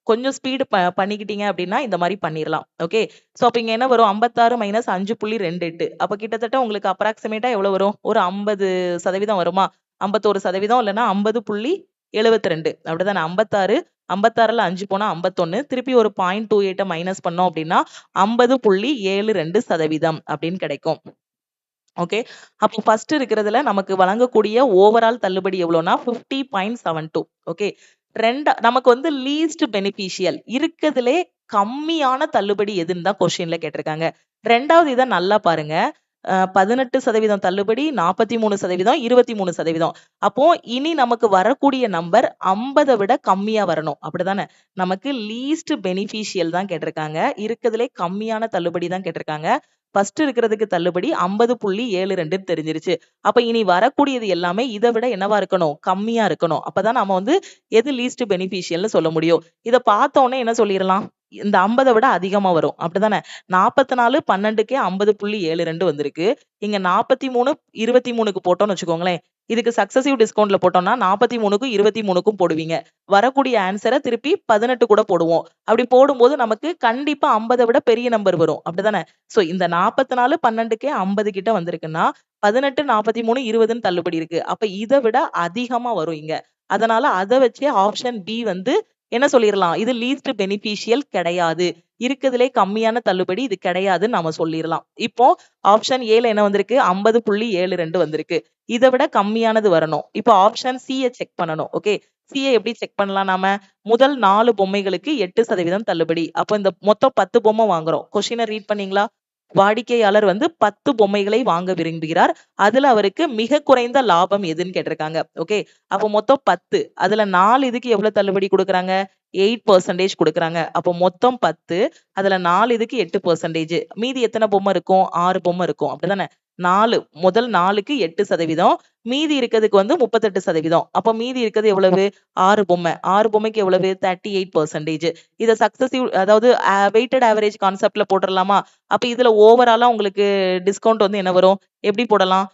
கொஞ்சம் ஸ்பீடு பண்ணிக்கிட்டீங்க அப்படின்னா இந்த மாதிரி பண்ணிரலாம். ஓகே. சோ அப்ப இங்க என்ன வரும்? 56 மைனஸ் 5.28. அப்ப கிட்டத்தட்ட உங்களுக்கு அப்ராக்ஸிமேட்டா எவ்வளவு வரும்? ஒரு 50% வருமா? 51% இல்லன்னா 50.72 அப்படிதானே? 56 56ல 5 போனா 51. திருப்பி ஒரு 0.28 மைனஸ் பண்ணோம் அப்படின்னா 50.72% அப்படின்னு கிடைக்கும். ஓகே. அப்போ ஃபர்ஸ்ட் இருக்கிறதுல நமக்கு வழங்கக்கூடிய ஓவரால் தள்ளுபடி எவ்வளோனா 50.72. ஓகே. நமக்கு வந்து லீஸ்ட் பெனிஃபிஷியல் இருக்கிறதுலே கம்மியான தள்ளுபடி எதுன்னு தான் கொஸ்டின்ல கேட்டிருக்காங்க. ரெண்டாவது இதை நல்லா பாருங்க. 18% தள்ளுபடி, 43%, 23%. அப்போ இனி நமக்கு வரக்கூடிய நம்பர் 50 விட கம்மியா வரணும். அப்படிதானே? நமக்கு லீஸ்ட் பெனிஃபிஷியல் தான் கேட்டிருக்காங்க. இருக்கிறதுலே கம்மியான தள்ளுபடி தான் கேட்டிருக்காங்க. ஃபர்ஸ்ட் இருக்கிறதுக்கு தள்ளுபடி 50.72 தெரிஞ்சிருச்சு. அப்ப இனி வரக்கூடியது எல்லாமே இதை விட என்னவா இருக்கணும்? கம்மியா இருக்கணும். அப்பதான் நம்ம வந்து எது லீஸ்ட் பெனிஃபிஷியல்னு சொல்ல முடியும். இதை பார்த்த உடனே என்ன சொல்லிடலாம்? இந்த 50 விட அதிகமா வரும். அப்படிதானே? 44 12க்கே 50.72 வந்திருக்கு. இங்க 43 23க்கு போட்டோம்னு வச்சுக்கோங்களேன். இதுக்கு சக்சசிவ் டிஸ்கவுண்ட்ல போட்டோம்னா 43க்கும் 23க்கும் போடுவீங்க. வரக்கூடிய ஆன்சரை திருப்பி 18 கூட போடுவோம். அப்படி போடும்போது நமக்கு கண்டிப்பா 50 விட பெரிய நம்பர் வரும். அப்படிதானே? சோ இந்த 44 12க்கே 50 கிட்ட வந்திருக்குன்னா 18 43 20ன்னு தள்ளுபடி இருக்கு. அப்ப இதை விட அதிகமா வரும் இங்க. அதனால அதை வச்சே ஆப்ஷன் பி வந்து என்ன சொல்லிடலாம்? இது லீஸ்ட் பெனிஃபிஷியல் கிடையாது. இருக்கிறதுலே கம்மியான தள்ளுபடி இது கிடையாதுன்னு நாம சொல்லிடலாம். இப்போ ஆப்ஷன் ஏல என்ன வந்திருக்கு? 50.72 வந்திருக்கு. இதை விட கம்மியானது வரணும். இப்போ ஆப்ஷன் சியை செக் பண்ணணும். ஓகே. சியை எப்படி செக் பண்ணலாம் நாம? முதல் 4 பொம்மைகளுக்கு 8% தள்ளுபடி. அப்போ இந்த மொத்தம் 10 பொம்மை வாங்குறோம். கொஸ்டினை ரீட் பண்ணீங்களா? வாடிக்கையாளர் வந்து 10 பொம்மைகளை வாங்க விரும்புகிறார். அதுல அவருக்கு மிக குறைந்த லாபம் எதுன்னு கேட்டிருக்காங்க. ஓகே. அப்போ மொத்தம் 10. அதுல 4 இதுக்கு எவ்வளவு தள்ளுபடி கொடுக்குறாங்க? 8% கொடுக்குறாங்க. அப்போ மொத்தம் 10. அதுல 4 இதுக்கு 8%. மீதி எத்தனை பொம்மை இருக்கும்? 6 பொம்மை இருக்கும். அப்படிதானே? 4 முதல் 4க்கு 8%. மீதி இருக்கிறதுக்கு வந்து 38%. அப்ப மீதி இருக்கிறது எவ்வளவு? 6 பொம்மை. 6 பொம்மைக்கு எவ்வளவு? 38%. இத சக்சசிவ் அதாவது வெயிட்டட் ஆவரேஜ் கான்செப்ட்ல போட்டுறலாமா? அப்ப இதுல ஓவராலா உங்களுக்கு டிஸ்கவுண்ட் வந்து என்ன வரும்? எப்படி போடலாம்?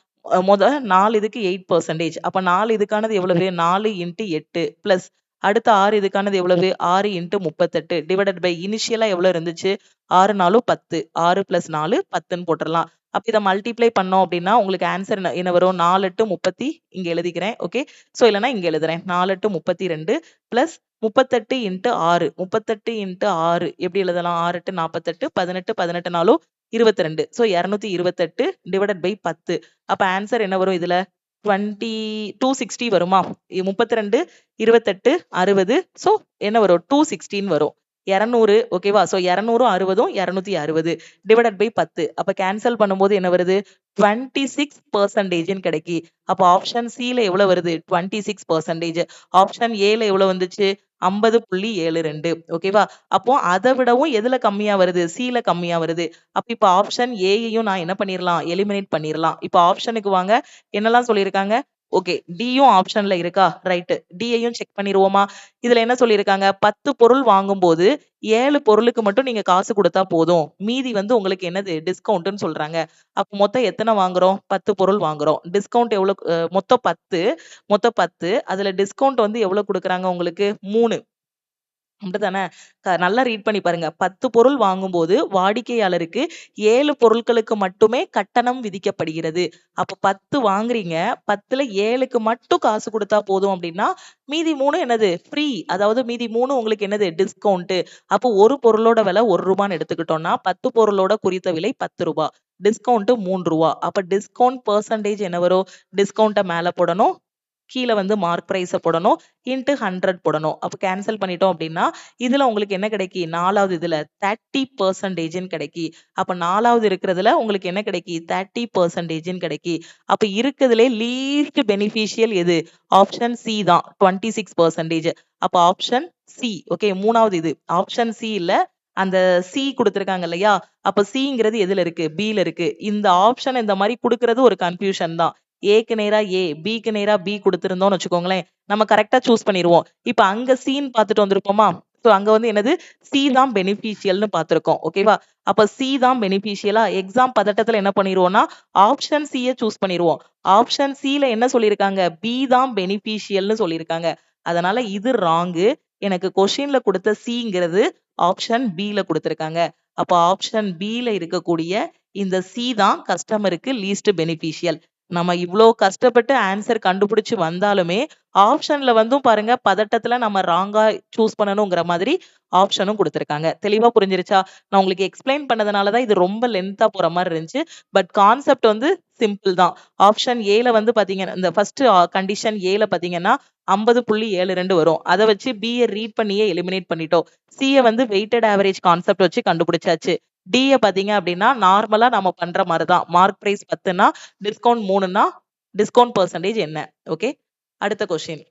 முதல் 4 இதுக்கு 8%. அப்ப 4 இதுக்கானது எவ்வளவு? 4 இன்டு 8 பிளஸ் அடுத்த 6 இதுக்கானது எவ்வளவு? 6 இன்டு 38 டிவைடட் பை இனிஷியலா எவ்வளவு இருந்துச்சு? 6 4 10. 6 பிளஸ் 4 10ன்னு போட்டுறலாம். அப்ப இதை மல்டிப்ளை பண்ணோம் அப்படின்னா உங்களுக்கு ஆன்சர் என்ன வரும்? 4 8 30 இங்க எழுதிக்கிறேன். ஓகே. சோ இல்லைன்னா இங்க எழுதுறேன். 4 8 32 பிளஸ் 38 இன்ட்டு 6 38 இன்ட்டு 6 எப்படி எழுதலாம்? 6 8 48 18 18 நாளும் 22. So 228 divided by 10. அப்ப ஆன்சர் என்ன வரும் இதுல? 260 வருமா? 32 28 60. சோ என்ன வரும்? 216 வரும். 200. ஓகேவா? So 200 60 260 divided by 10. அப்ப கேன்சல் பண்ணும்போது என்ன வருது? 26% கிடைக்கி. அப்ப ஆப்ஷன் சில எவ்வளவு வருது? 26%. ஆப்ஷன் ஏல எவ்வளவு வந்துச்சு? 50.72. ஓகேவா? அப்போ அதை விடவும் எதுல கம்மியா வருது? சில கம்மியா வருது. அப்ப இப்ப ஆப்ஷன் ஏயையும் நான் என்ன பண்ணிரலாம்? எலிமினேட் பண்ணிரலாம். இப்ப ஆப்ஷனுக்கு வாங்க. என்னெல்லாம் சொல்லியிருக்காங்க? ஓகே. டியும் ஆப்ஷன்ல இருக்கா? ரைட். டியையும் செக் பண்ணிருவோமா? இதுல என்ன சொல்லியிருக்காங்க? 10 பொருள் வாங்கும்போது 7 பொருளுக்கு மட்டும் நீங்க காசு கொடுத்தா போதும். மீதி வந்து உங்களுக்கு என்னது? டிஸ்கவுண்ட்னு சொல்றாங்க. அப்ப மொத்தம் எத்தனை வாங்குறோம்? 10 பொருள் வாங்குறோம். டிஸ்கவுண்ட் எவ்வளவு? மொத்தம் 10. அதுல டிஸ்கவுண்ட் வந்து எவ்வளவு கொடுக்குறாங்க உங்களுக்கு? 3. அப்படிதானே? நல்லா ரீட் பண்ணி பாருங்க. 10 பொருள் வாங்கும்போது வாடிக்கையாளருக்கு 7 பொருட்களுக்கு மட்டுமே கட்டணம் விதிக்கப்படுகிறது. அப்ப 10 வாங்குறீங்க. 10ல 7க்கு மட்டும் காசு கொடுத்தா போதும் அப்படின்னா மீதி 3 என்னது? ஃப்ரீ. அதாவது மீதி 3 உங்களுக்கு என்னது? டிஸ்கவுண்ட். அப்போ ஒரு பொருளோட விலை ₹1 எடுத்துக்கிட்டோம்னா 10 பொருளோட குறித்த விலை ₹10. டிஸ்கவுண்ட் ₹3. அப்ப டிஸ்கவுண்ட் பெர்சன்டேஜ் என்ன வரும்? டிஸ்கவுண்ட்ட மேல போடணும். கீழ வந்து மார்க் பிரைஸ போடணும். இன்டு 100 போடணும். அப்ப கேன்சல் பண்ணிட்டோம் அப்படின்னா இதுல உங்களுக்கு என்ன கிடைக்கி? 4வது இதுல 30%ன்னு கிடைக்கி. அப்ப 4வது இருக்கிறதுல உங்களுக்கு என்ன கிடைக்கி? 30%ன்னு கிடைக்கி. அப்ப இருக்கிறதுலே லீஸ்ட் பெனிஃபிஷியல் எது? ஆப்ஷன் சி தான் 26%. அப்ப ஆப்ஷன் சி. ஓகே, மூணாவது இது ஆப்ஷன் சி இல்ல, அந்த சி கொடுத்திருக்காங்க இல்லையா, அப்ப சிங்கிறது எதுல இருக்கு, பில இருக்கு. இந்த ஆப்ஷன் இந்த மாதிரி கொடுக்கறது ஒரு கன்ஃபியூஷன் தான். ஏக்கு நேரா ஏ, பிக்கு நேரா பி கொடுத்திருந்தோம்னு வச்சுக்கோங்களேன், நம்ம கரெக்டா சூஸ் பண்ணிடுவோம். இப்ப அங்க சீன் பார்த்துட்டு வந்திருப்போமா, சோ அங்க வந்து என்னது, சி தான் பெனிஃபிஷியல்னு பார்த்திருக்கோம். ஓகேவா, அப்ப சி தான் பெனிஃபிஷியலா, எக்ஸாம் பதட்டத்துல என்ன பண்ணிடுவோம்னா ஆப்ஷன் சியை சூஸ் பண்ணிடுவோம். ஆப்ஷன் சில என்ன சொல்லியிருக்காங்க, பி தான் பெனிஃபிஷியல்னு சொல்லியிருக்காங்க. அதனால இது ராங்கு. எனக்கு கொஸ்டின்ல கொடுத்த சிங்கிறது ஆப்ஷன் பில கொடுத்திருக்காங்க. அப்ப ஆப்ஷன் பில இருக்கக்கூடிய இந்த சி தான் கஸ்டமருக்கு லீஸ்ட் பெனிஃபிஷியல். நம்ம இவ்ளோ கஷ்டப்பட்டு ஆன்சர் கண்டுபிடிச்சு வந்தாலுமே ஆப்ஷன்ல வந்தும் பாருங்க பதட்டத்துல நம்ம ராங்கா சூஸ் பண்ணணுங்கிற மாதிரி ஆப்ஷனும் கொடுத்திருக்காங்க. தெளிவா புரிஞ்சிருச்சா? நான் உங்களுக்கு எக்ஸ்பிளைன் பண்ணதுனாலதான் இது ரொம்ப லென்த்தா போற மாதிரி இருந்துச்சு. பட் கான்செப்ட் வந்து சிம்பிள் தான். ஆப்ஷன் ஏல வந்து பாத்தீங்கன்னா இந்த ஃபர்ஸ்ட் கண்டிஷன் ஏல பாத்தீங்கன்னா 50.72 வரும். அதை வச்சு பிஏ ரீட் பண்ணியே எலிமினேட் பண்ணிட்டோம். சிஏ வந்து வெயிட்டட் ஆவரேஜ் கான்செப்ட் வச்சு கண்டுபிடிச்சாச்சு. டிஏ பாத்தீங்க அப்படின்னா நார்மலா நம்ம பண்ற மாதிரிதான். மார்க் பிரைஸ் 10னா டிஸ்கவுண்ட் 3னா டிஸ்கவுண்ட் பெர்சன்டேஜ் என்ன. ஓகே, அடுத்த question.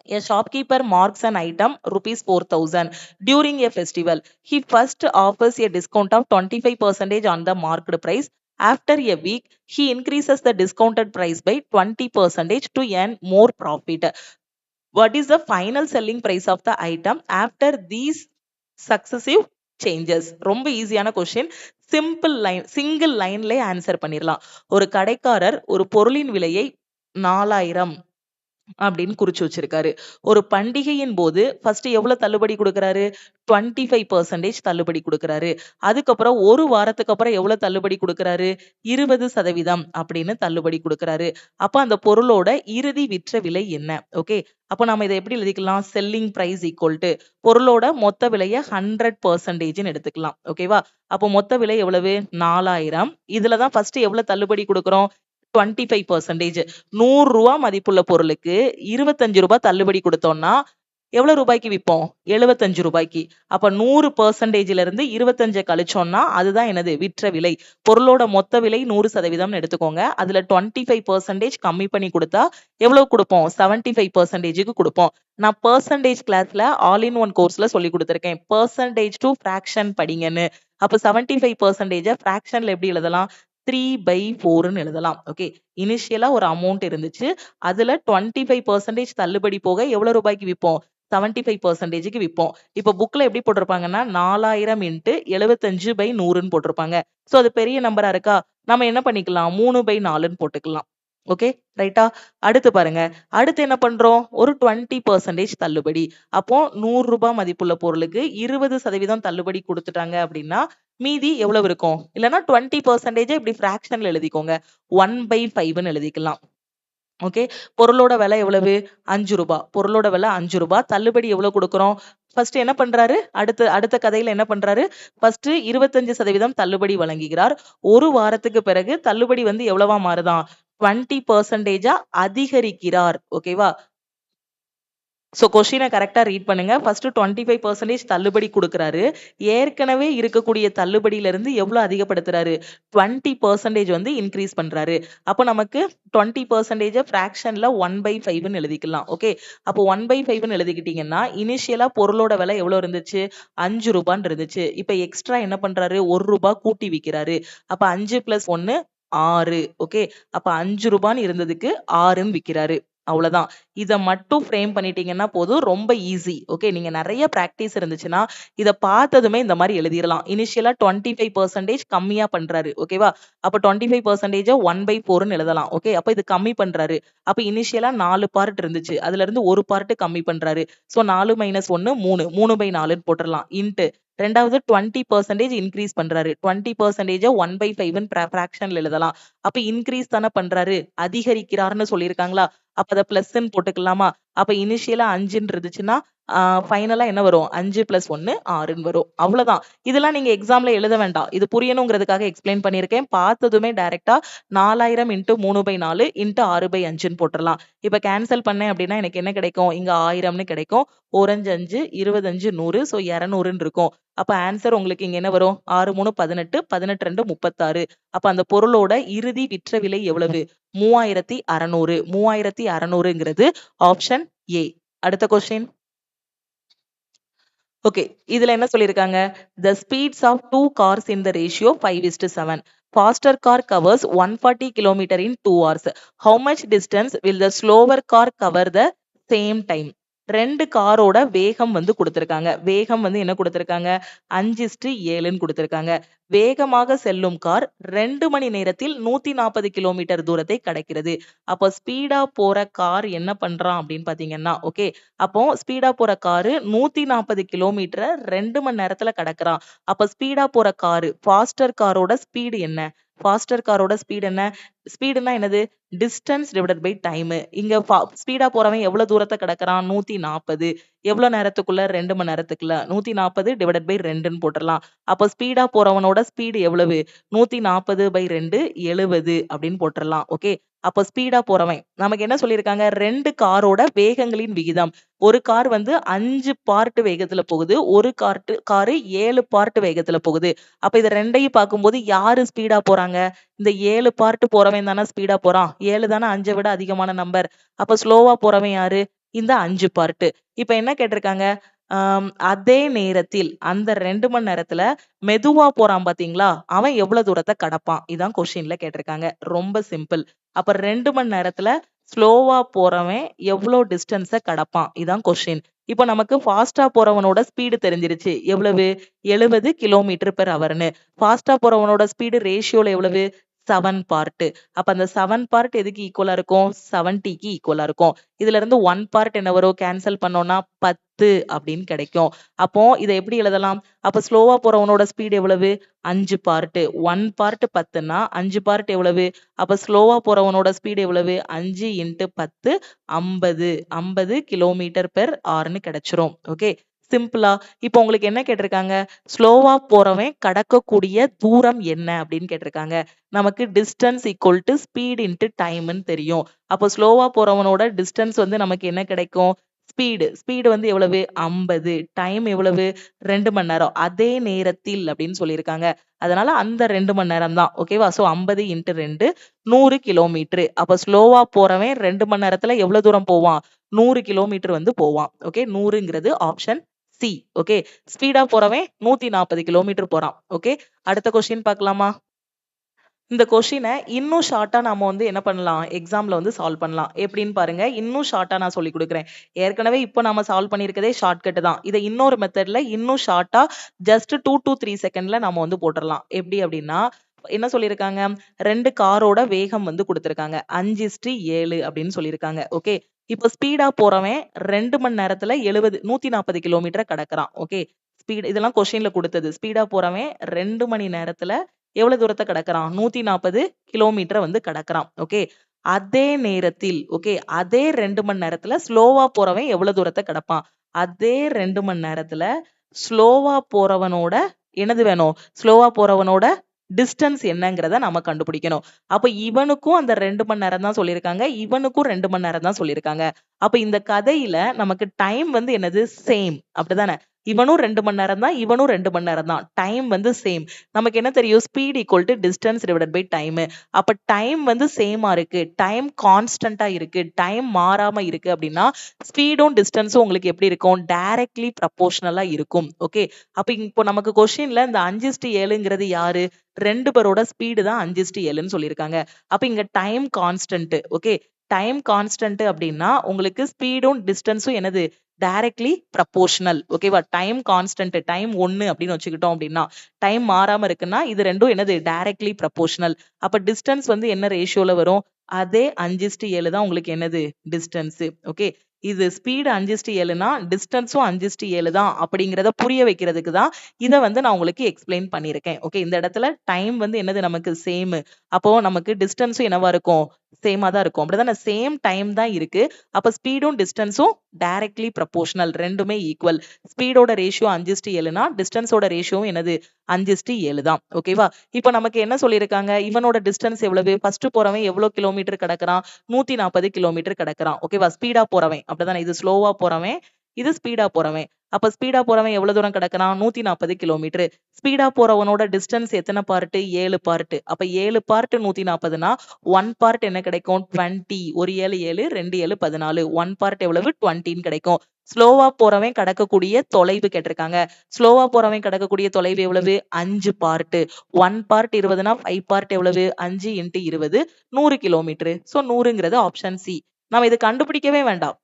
A shopkeeper marks an item rupees 4,000 during a festival. He first offers a discount of 25% on the marked price. After a week, he increases the discounted price by 20% to earn more profit. What is the final selling price of the item after these successive changes? ரொம்ப ஈஸியான கொஸ்டின். Simple line, single லைன்லயே answer பண்ணிடலாம். ஒரு கடைக்காரர் ஒரு பொருளின் விலையை 4000 அப்படின்னு குறிச்சு வச்சிருக்காரு. ஒரு பண்டிகையின் போது ஃபர்ஸ்ட் எவ்வளவு தள்ளுபடி கொடுக்கறாரு, 25% தள்ளுபடி கொடுக்கறாரு. அதுக்கப்புறம் ஒரு வாரத்துக்கு அப்புறம் எவ்வளவு தள்ளுபடி கொடுக்கறாரு, 20% அப்படின்னு தள்ளுபடி கொடுக்கறாரு. அப்ப அந்த பொருளோட இறுதி விற்ற விலை என்ன? ஓகே, அப்ப நம்ம இதை எப்படி எழுதிக்கலாம், செல்லிங் பிரைஸ் ஈக்குவல் டு பொருளோட மொத்த விலையை 100% எடுத்துக்கலாம். ஓகேவா, அப்போ மொத்த விலை எவ்வளவு, 4000. இதுலதான் ஃபர்ஸ்ட் எவ்வளவு தள்ளுபடி கொடுக்கறோம், 25%. 100 ரூபாய் மதிப்புள்ள பொருளுக்கு 25 ரூபாய் தள்ளுபடி கொடுத்தோம்னா எவ்வளவு ரூபாய்க்கு விற்போம், 75 ரூபாய்க்கு. அப்ப 100%ல இருந்து 25 கழிச்சோம்னா அதுதான் என்னது, விற்ற விலை. பொருளோட மொத்த விலை 100% எடுத்துக்கோங்க. அதுல 25% கம்மி பண்ணி கொடுத்தா எவ்வளவு கொடுப்போம், 75%க்கு கொடுப்போம். நான் பெர்சன்டேஜ் கிளாஸ்ல ஆல் இன் ஒன் கோர்ஸ்ல சொல்லி கொடுத்திருக்கேன், பெர்சன்டேஜ் டு ஃபிராக்ஷன் படிங்கன்னு. அப்ப 75% ஃபிராக்ஷன்ல எப்படி எழுதலாம், 3/4ன்னு எழுதலாம். ஓகே, இனிஷியலா ஒரு அமௌண்ட் இருந்துச்சு, அதுல 25% தள்ளுபடி போக எவ்வளவு ரூபாய்க்கு விற்போம், 75%க்கு விற்போம். இப்ப புக்ல எப்படி போட்டிருப்பாங்கன்னா 4000 இன்ட்டு 75/100ன்னு போட்டிருப்பாங்க. சோ அது பெரிய நம்பரா இருக்கா, நம்ம என்ன பண்ணிக்கலாம், 3/4ன்னு போட்டுக்கலாம். ஓகே, ரைட்டா. அடுத்து பாருங்க, அடுத்து என்ன பண்றோம், ஒரு 20% தள்ளுபடி. அப்போ 100 ரூபாய் மதிப்புள்ள பொருளுக்கு 20% தள்ளுபடி கொடுத்துட்டாங்க அப்படின்னா மீதி எவ்வளவு இருக்கும், இல்லைன்னா 20% இப்படி ஃபிராக்ஷன்ல எழுதிக்கோங்க, 1/5ன்னு எழுதிக்கலாம். ஓகே, பொருளோட விலை எவ்வளவு, 5 ரூபாய். பொருளோட விலை 5 ரூபாய், தள்ளுபடி எவ்வளவு கொடுக்கிறோம், ஃபர்ஸ்ட் என்ன பண்றாரு, அடுத்த கதையில என்ன பண்றாரு, ஃபர்ஸ்ட் 25% தள்ளுபடி வழங்குகிறார். ஒரு வாரத்துக்கு பிறகு தள்ளுபடி வந்து எவ்வளவா மாறுதான், 20% அதிகரிக்கிறார். ஓகேவா, சோ கொஸ்டினை கரெக்டா ரீட் பண்ணுங்க. ஃபர்ஸ்ட் 25% தள்ளுபடி கொடுக்கறாரு. ஏற்கனவே இருக்கக்கூடிய தள்ளுபடியில இருந்து எவ்வளவு அதிகப்படுத்துறாரு, 20% வந்து இன்க்ரீஸ் பண்றாரு. அப்ப நமக்கு 20% ஃபிராக்ஷன்ல 1/5ன்னு எழுதிக்கலாம். ஓகே, அப்போ 1/5ன்னு எழுதிக்கிட்டீங்கன்னா இனிஷியலா பொருளோட விலை எவ்வளவு இருந்துச்சு, 5 ரூபான்னு இருந்துச்சு. இப்ப எக்ஸ்ட்ரா என்ன பண்றாரு, 1 ரூபாய் கூட்டி விக்கிறாரு. அப்ப 5 + 1 6. ஓகே, அப்ப 5 ரூபான்னு இருந்ததுக்கு 6ன்னு விக்கிறாரு. அவ்வளவுதான். இத மட்டும் ஃப்ரேம் பண்ணிட்டீங்கன்னா போதும், ரொம்ப ஈஸி. ஓகே, நீங்க நிறைய பிராக்டிஸ் இருந்துச்சுன்னா இத பார்த்ததுமே இந்த மாதிரி எழுதிடலாம். இனிஷியலா 25% கம்மியா பண்றாரு. ஓகேவா, அப்ப 25% 1/4ன்னு எழுதலாம். ஓகே, அப்ப இது கம்மி பண்றாரு. அப்ப இனிஷியலா 4 பார்ட் இருந்துச்சு, அதுல இருந்து ஒரு பார்ட் கம்மி பண்றாரு. சோ 4 - 1 3, 3/4ன்னு போட்டுறலாம். இன்ட்டு ரெண்டாவது 20% இன்க்ரீஸ் பண்றாரு. 20% 1/5ன்னு ஃபிராக்ஷன்ல எழுதலாம். அப்ப இன்க்ரீஸ் தானே பண்றாரு, அதிகரிக்கிறார்னு சொல்லியிருக்காங்களா, அப்ப அத பிளஸ்ன்னு போட்டுக்கலாமா. அப்ப இனிஷியலா 5ன்னு இருந்துச்சுன்னா ஃபைனலா என்ன வரும், 5 + 1 6ன்னு வரும். அவ்வளவுதான். இதெல்லாம் நீங்க எக்ஸாம்ல எழுத வேண்டாம், இது புரியணுங்கிறதுக்காக எக்ஸ்பிளைன் பண்ணியிருக்கேன். பார்த்ததுமே டைரக்டா 4000 × 3/4 × 6/5ன்னு போட்டுறலாம். இப்ப கேன்சல் பண்ணேன் அப்படின்னா எனக்கு என்ன கிடைக்கும், இங்க 1000ன்னு கிடைக்கும். 4 5 5 25 100, சோ 200ன்னு இருக்கும். அப்ப ஆன்சர் உங்களுக்கு இங்க என்ன வரும், 6 3 18, 18 2 36. அப்ப அந்த பொருளோட இறுதி விற்ற விலை எவ்வளவு, 3600. 3600ங்கிறது ஆப்ஷன் ஏ. அடுத்த கொஸ்டின். ஓகே. இதுல என்ன சொல்லியிருக்காங்க? The speeds of two cars in the ratio 5:7. Faster car covers 140 km in 2 hours. How much distance will the slower car cover the same time? 2 காரோட வேகம் வந்து குடுத்திருக்காங்க. வேகம் வந்து என்ன குடுத்திருக்காங்க? 5:7ன்னு குடுத்திருக்காங்க. வேகமாக செல்லும் கார் 2 மணி நேரத்தில் 140 கிலோமீட்டர் தூரத்தை கடக்கிறது. அப்ப ஸ்பீடா போற கார் என்ன பண்றான் அப்படின்னு பார்த்தீங்கன்னா, ஓகே. அப்போ ஸ்பீடா போற காரு 140 கிலோமீட்டர 2 மணி நேரத்துல கடக்குறான். அப்ப ஸ்பீடா போற காரு, ஃபாஸ்டர் காரோட ஸ்பீடு என்ன? ஃபாஸ்டர் காரோட ஸ்பீடு என்ன? ஸ்பீடுன்னா என்னது? Distance divided by time. இங்க ஸ்பீடா போறவன் எவ்வளவு தூரத்த கடக்குறான்? 140. எவ்வளவு நேரத்துக்குள்ள? 2 மணி நேரத்துக்குள்ள. 140 டிவைடட் பை 2ன்னு போட்டுறலாம். அப்ப ஸ்பீடா போறவனோட ஸ்பீடு எவ்வளவு? 140/2 70 அப்படின்னு போட்டுறலாம். ஓகே. அப்ப ஸ்பீடா போறவன். நமக்கு என்ன சொல்லியிருக்காங்க? 2 காரோட வேகங்களின் விகிதம். ஒரு கார் வந்து 5 பார்ட் வேகத்துல போகுது. ஒரு காரு 7 பார்ட் வேகத்துல போகுது. அப்ப இத 2யும் பார்க்கும்போது யாரு ஸ்பீடா போறாங்க? இந்த 7 பார்ட் போறவன் தானே ஸ்பீடா போறான். 7 தானே 5 விட அதிகமான நம்பர். அப்ப ஸ்லோவா போறவன் யாரு? இந்த 5 பார்ட். இப்ப என்ன கேட்டிருக்காங்க? அதே நேரத்தில் அந்த 2 மணி நேரத்துல மெதுவா போறான் பாத்தீங்களா? அவன் எவ்வளவு தூரத்த கடப்பான்? இதான் கொஸ்டின்ல கேட்டிருக்காங்க. ரொம்ப சிம்பிள். அப்ப 2 மணி நேரத்துல ஸ்லோவா போறவன் எவ்வளோ டிஸ்டன்ஸ கடப்பான்? இதான் கொஸ்டின். இப்ப நமக்கு ஃபாஸ்ட்டா போறவனோட ஸ்பீடு தெரிஞ்சிருச்சு. எவ்வளவு? 70 கிலோமீட்டர் பெர் ஹவர்ன்னு. ஃபாஸ்ட்டா போறவனோட ஸ்பீடு ரேஷியோல எவ்வளவு? 7 பார்ட். அப்ப அந்த 7 பார்ட் எதுக்கு ஈக்குவலா இருக்கும்? 70க்கு ஈக்குவலா இருக்கும். இதுல இருந்து 1 பார்ட் என்ன வரும்? கேன்சல் பண்ணோம்னா 10 அப்படின்னு கிடைக்கும். அப்போ இத எப்படி எழுதலாம்? அப்ப ஸ்லோவா போறவனோட ஸ்பீடு எவ்வளவு? 5 பார்ட். 1 பார்ட் 10ன்னா 5 பார்ட் எவ்வளவு? அப்ப ஸ்லோவா போறவனோட ஸ்பீடு எவ்வளவு? 5 × 10 50. 50 கிலோமீட்டர் பெர் ஹார்ன்னு கிடைச்சிரும். ஓகே. சிம்பிளா. இப்போ உங்களுக்கு என்ன கேட்டிருக்காங்க? ஸ்லோவா போறவன் கடக்கக்கூடிய தூரம் என்ன அப்படின்னு கேட்டிருக்காங்க. நமக்கு distance equal to speed into டைம்ன்னு தெரியும். அப்போ ஸ்லோவா போறவனோட டிஸ்டன்ஸ் வந்து நமக்கு என்ன கிடைக்கும்? ஸ்பீடு வந்து எவ்வளவு? 50. டைம் எவ்வளவு? 2 மணி நேரம். அதே நேரத்தில் அப்படின்னு சொல்லியிருக்காங்க. அதனால அந்த 2 மணி நேரம் தான். ஓகேவா? So 50 × 2 100 kilometre. அப்ப ஸ்லோவா போறவன் 2 மணி நேரத்துல எவ்வளவு தூரம் போவான்? 100 கிலோமீட்டர் வந்து போவான். ஓகே. 100ங்கிறது ஆப்ஷன் சி. ஓகே. ஸ்பீடா போறவன் 140 கிலோமீட்டர் போறான். ஓகே. அடுத்த கொஸ்டின் பார்க்கலாமா? இந்த கொஸ்டின இன்னும் ஷார்ட்டா நாம வந்து என்ன பண்ணலாம்? எக்ஸாம்ல வந்து சால்வ் பண்ணலாம். எப்படின்னு பாருங்க. இன்னும் ஷார்ட்டா நான் சொல்லிக் குடுக்குறேன். ஏற்கனவே இப்ப நாம சால்வ் பண்ணியிருக்கதே ஷார்ட்கட் தான். இத இன்னொரு மெத்தட்ல இன்னும் ஷார்ட்டா ஜஸ்ட் 2 to 3 செகண்ட்ல நாம வந்து போட்டுறலாம். எப்படி அப்படின்னா, என்ன சொல்லியிருக்காங்க? 2 காரோட வேகம் வந்து குடுத்திருக்காங்க. 5:7 அப்படின்னு சொல்லியிருக்காங்க. ஓகே. இப்ப ஸ்பீடா போறவன் 2 மணி நேரத்துல 140 கிலோமீட்டர கடக்குறான். ஓகே. இதெல்லாம் கொஸ்டின்ல குடுத்தது. ஸ்பீடா போறவன் 2 மணி நேரத்துல எவ்வளவு தூரத்த கடக்குறான்? 140 கிலோமீட்டர வந்து கடக்குறான். ஓகே. அதே நேரத்தில் ஓகே. அதே 2 மணி நேரத்துல ஸ்லோவா போறவன் எவ்வளவு தூரத்த கடப்பான்? அதே 2 மணி நேரத்துல ஸ்லோவா போறவனோட என்னது வேணும்? ஸ்லோவா போறவனோட டிஸ்டன்ஸ் என்னங்கிறத நாம கண்டுபிடிக்கணும். அப்ப இவனுக்கும் அந்த 2 மணி நேரம் தான் சொல்லியிருக்காங்க. இவனுக்கும் 2 மணி நேரம் தான் சொல்லியிருக்காங்க. அப்ப இந்த கதையில நமக்கு டைம் வந்து என்னது? சேம். அப்படிதானே? இவனும் 2 மணி நேரம் தான். இவனும் 2 மணி நேரம் தான். டைம் வந்து சேம். நமக்கு என்ன தெரியும்? Speed equal to distance divided by time. அப்ப டைம் வந்து சேமா இருக்கு. டைம் கான்ஸ்டன்ட்டா இருக்கு. டைம் மாறாம இருக்கு அப்படின்னா, ஸ்பீடும் டிஸ்டன்ஸும் உங்களுக்கு எப்படி இருக்கும்? டைரக்ட்லி ப்ரொபோர்ஷனலா இருக்கும். ஓகே. அப்ப இப்போ நமக்கு கொஸ்டின்ல இந்த 5:7ங்கிறது யாரு? 2 பேரோட ஸ்பீடு தான் 5:7ன்னு சொல்லியிருக்காங்க. அப்ப இங்க time constant. Okay. Time constant அப்படின்னா உங்களுக்கு ஸ்பீடும் டிஸ்டன்ஸும் என்னது? Directly proportional. ஓகேவா? டைம் கான்ஸ்டன்ட் டைம் 1 அப்படின்னு வச்சுக்கிட்டோம் அப்படின்னா, டைம் மாறாம இருக்குன்னா, இது 2ம் என்னது? Directly proportional. அப்ப டிஸ்டன்ஸ் வந்து என்ன ரேஷியோல வரும்? அதே 5:7 தான் உங்களுக்கு என்னது? டிஸ்டன்ஸ். ஓகே. இது ஸ்பீடு 5:7னா டிஸ்டன்ஸும் 5:7 தான் அப்படிங்கிறத புரிய வைக்கிறதுக்கு தான் இத வந்து நான் உங்களுக்கு எக்ஸ்பிளைன் பண்ணியிருக்கேன். ஓகே. இந்த இடத்துல டைம் வந்து என்னது? நமக்கு சேம். அப்போ நமக்கு டிஸ்டன்ஸும் என்னவா இருக்கும்? சேமா தான் இருக்கும். அப்படிதானே? சேம் டைம் தான் இருக்கு. அப்ப ஸ்பீடும் டிஸ்டன்ஸும் டைரக்ட்லி ப்ரொபோர்ஷனல். 2மே ஈக்குவல். ஸ்பீடோட ரேஷியோ 5:7னா டிஸ்டன்ஸோட ரேஷியோவும் என்னது? 5:7 தான். ஓகேவா? இப்போ நமக்கு என்ன சொல்லியிருக்காங்க? இவனோட டிஸ்டன்ஸ் எவ்வளவு? ஃபர்ஸ்ட் போறவன் எவ்வளவு கிலோமீட்டர் கடக்குறான்? 140 கிலோமீட்டர் கடக்குறான். ஓகேவா? ஸ்பீடா போறவன். அப்படிதானே? இது ஸ்லோவா போறவன். இது ஸ்பீடா போறவன். அப்ப ஸ்பீடா போறவன் எவ்வளவு தூரம் கிடக்குறான்? 140 கிலோமீட்டர். ஸ்பீடா போறவனோட டிஸ்டன்ஸ் எத்தனை பார்ட்? 7 பார்ட். அப்ப 7 பார்ட் 140னா 1 பார்ட் என்ன கிடைக்கும்? 20. ஒரு 7 7, 2 7 14. 1 பார்ட் எவ்வளவு? 20ன்னு கிடைக்கும். ஸ்லோவா போறவன் கடக்கக்கூடிய தொலைவு கேட்டிருக்காங்க. ஸ்லோவா போறவன் கடக்கக்கூடிய தொலைவு எவ்வளவு? 5 பார்ட். 1 பார்ட் 20னா 5 பார்ட் எவ்வளவு? 5 × 20 100 கிலோமீட்டர். சோ 100ங்கிறது ஆப்ஷன் சி. நம்ம இது கண்டுபிடிக்கவே வேண்டாம்.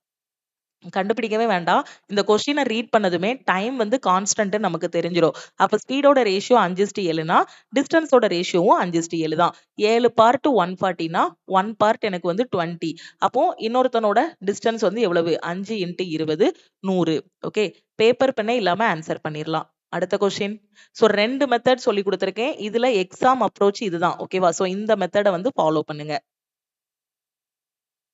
இந்த கொஸ்டினை ரீட் பண்ணதுமே டைம் வந்து கான்ஸ்டன்ட் நமக்கு தெரிஞ்சிடும். அப்ப ஸ்பீடோட ரேஷியோ 5:7னா டிஸ்டன்ஸோட ரேஷியோவும் 5:7 தான். 7 பார்ட் 140னா 1 பார்ட் எனக்கு வந்து 20. அப்போ இன்னொருத்தனோட டிஸ்டன்ஸ் வந்து எவ்வளவு? 5 × 20 100. ஓகே, பேப்பர் பெண்ணே இல்லாம ஆன்சர் பண்ணிடலாம். அடுத்த கொஸ்டின். சோ 2 மெத்தட் சொல்லி கொடுத்திருக்கேன். இதுல எக்ஸாம் அப்ரோச் இதுதான். ஓகேவா? சோ இந்த மெத்தடை வந்து ஃபாலோ பண்ணுங்க.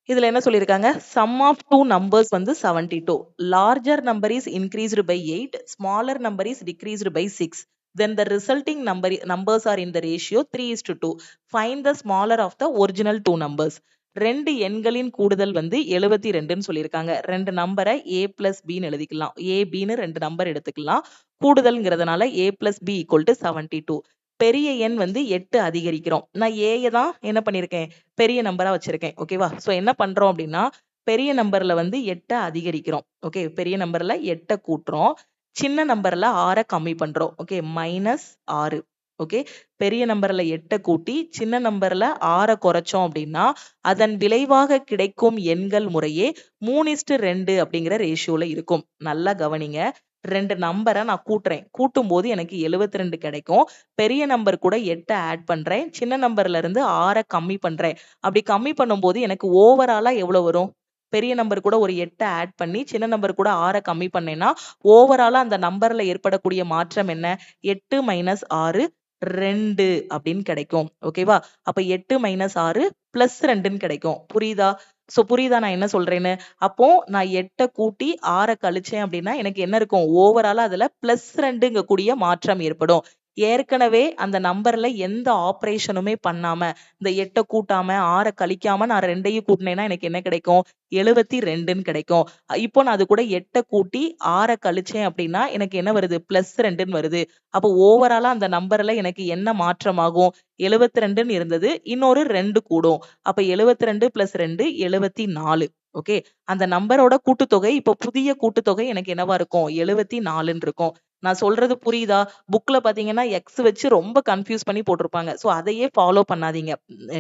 இதுல என்ன சொல்லியிருக்காங்க? sum of two numbers வந்து 72. larger number is increased by 8, smaller number is decreased by 6. then the resulting numbers are in the ratio 3:2. find the smaller of the original two numbers. ரெண்டு எண்களின் கூடுதல் வந்து 72ன்னு சொல்லியிருக்காங்க. ரெண்டு நம்பரை a plus b ன்னு எழுதிக்கலாம். a b ன்னு ரெண்டு நம்பர் எடுத்துக்கலாம். கூடுதல்ங்கிறதுனால a plus b equal to 72. பெரிய எண் வந்து 8 அதிகரிக்கிறோம். நான் ஏ தான் என்ன பண்ணியிருக்கேன்? பெரிய நம்பரா வச்சிருக்கேன். ஓகேவா? சோ என்ன பண்றோம் அப்படின்னா, பெரிய நம்பர்ல வந்து 8 அதிகரிக்கிறோம். ஓகே, பெரிய நம்பர்ல 8 கூட்டுறோம். சின்ன நம்பர்ல 6 கம்மி பண்றோம். ஓகே, -6. ஓகே, பெரிய நம்பர்ல 8 கூட்டி சின்ன நம்பர்ல 6 குறைச்சோம் அப்படின்னா அதன் விளைவாக கிடைக்கும் எண்கள் முறையே 3:2 அப்படிங்கிற ரேஷியோல இருக்கும். நல்லா கவனிங்க. ரெண்டு நம்பரை நான் கூட்டுறேன். கூட்டும் போது எனக்கு 72 கிடைக்கும். பெரிய நம்பர் கூட 8 ஆட் பண்றேன். சின்ன நம்பர்ல இருந்து 6 கம்மி பண்றேன். அப்படி கம்மி பண்ணும்போது எனக்கு ஓவராலா எவ்வளவு வரும்? பெரிய நம்பர் கூட ஒரு 8 ஆட் பண்ணி சின்ன நம்பர் கூட 6 கம்மி பண்ணேன்னா ஓவராலா அந்த நம்பர்ல ஏற்படக்கூடிய மாற்றம் என்ன? 8 - 6 2 அப்படின்னு கிடைக்கும். ஓகேவா? அப்ப 8 - 6 +2ன்னு கிடைக்கும். புரியுதா? சோ புரியுதா நான் என்ன சொல்றேன்னு? அப்போ நான் 8 கூட்டி 6 கழிச்சேன் அப்படின்னா எனக்கு என்ன இருக்கும்? ஓவராலா அதுல +2ங்க கூடிய மாற்றம் ஏற்படும். ஏற்கனவே அந்த நம்பர்ல எந்த ஆபரேஷனுமே பண்ணாம இந்த 8 கூட்டாம 6 கழிக்காம நான் 2யும் கூட்டினேன்னா எனக்கு என்ன கிடைக்கும்? 72ன்னு கிடைக்கும். இப்போ நான் அது கூட 8 கூட்டி 6 கழிச்சேன் அப்படின்னா எனக்கு என்ன வருது? +2ன்னு வருது. அப்போ ஓவராலா அந்த நம்பர்ல எனக்கு என்ன மாற்றம் ஆகும்? 72ன்னு இருந்தது. இன்னொரு 2 கூடும். அப்ப 72 + 2 74. ஓகே, அந்த நம்பரோட கூட்டுத்தொகை இப்போ புதிய கூட்டுத்தொகை எனக்கு என்னவா இருக்கும்? 74ன்னு இருக்கும். நான் சொல்றது புரியுதா? புக்ல பாத்தீங்கன்னா எக்ஸ் வச்சு ரொம்ப கன்ஃபியூஸ் பண்ணி போட்டிருப்பாங்க. சோ அதையே ஃபாலோ பண்ணாதீங்க.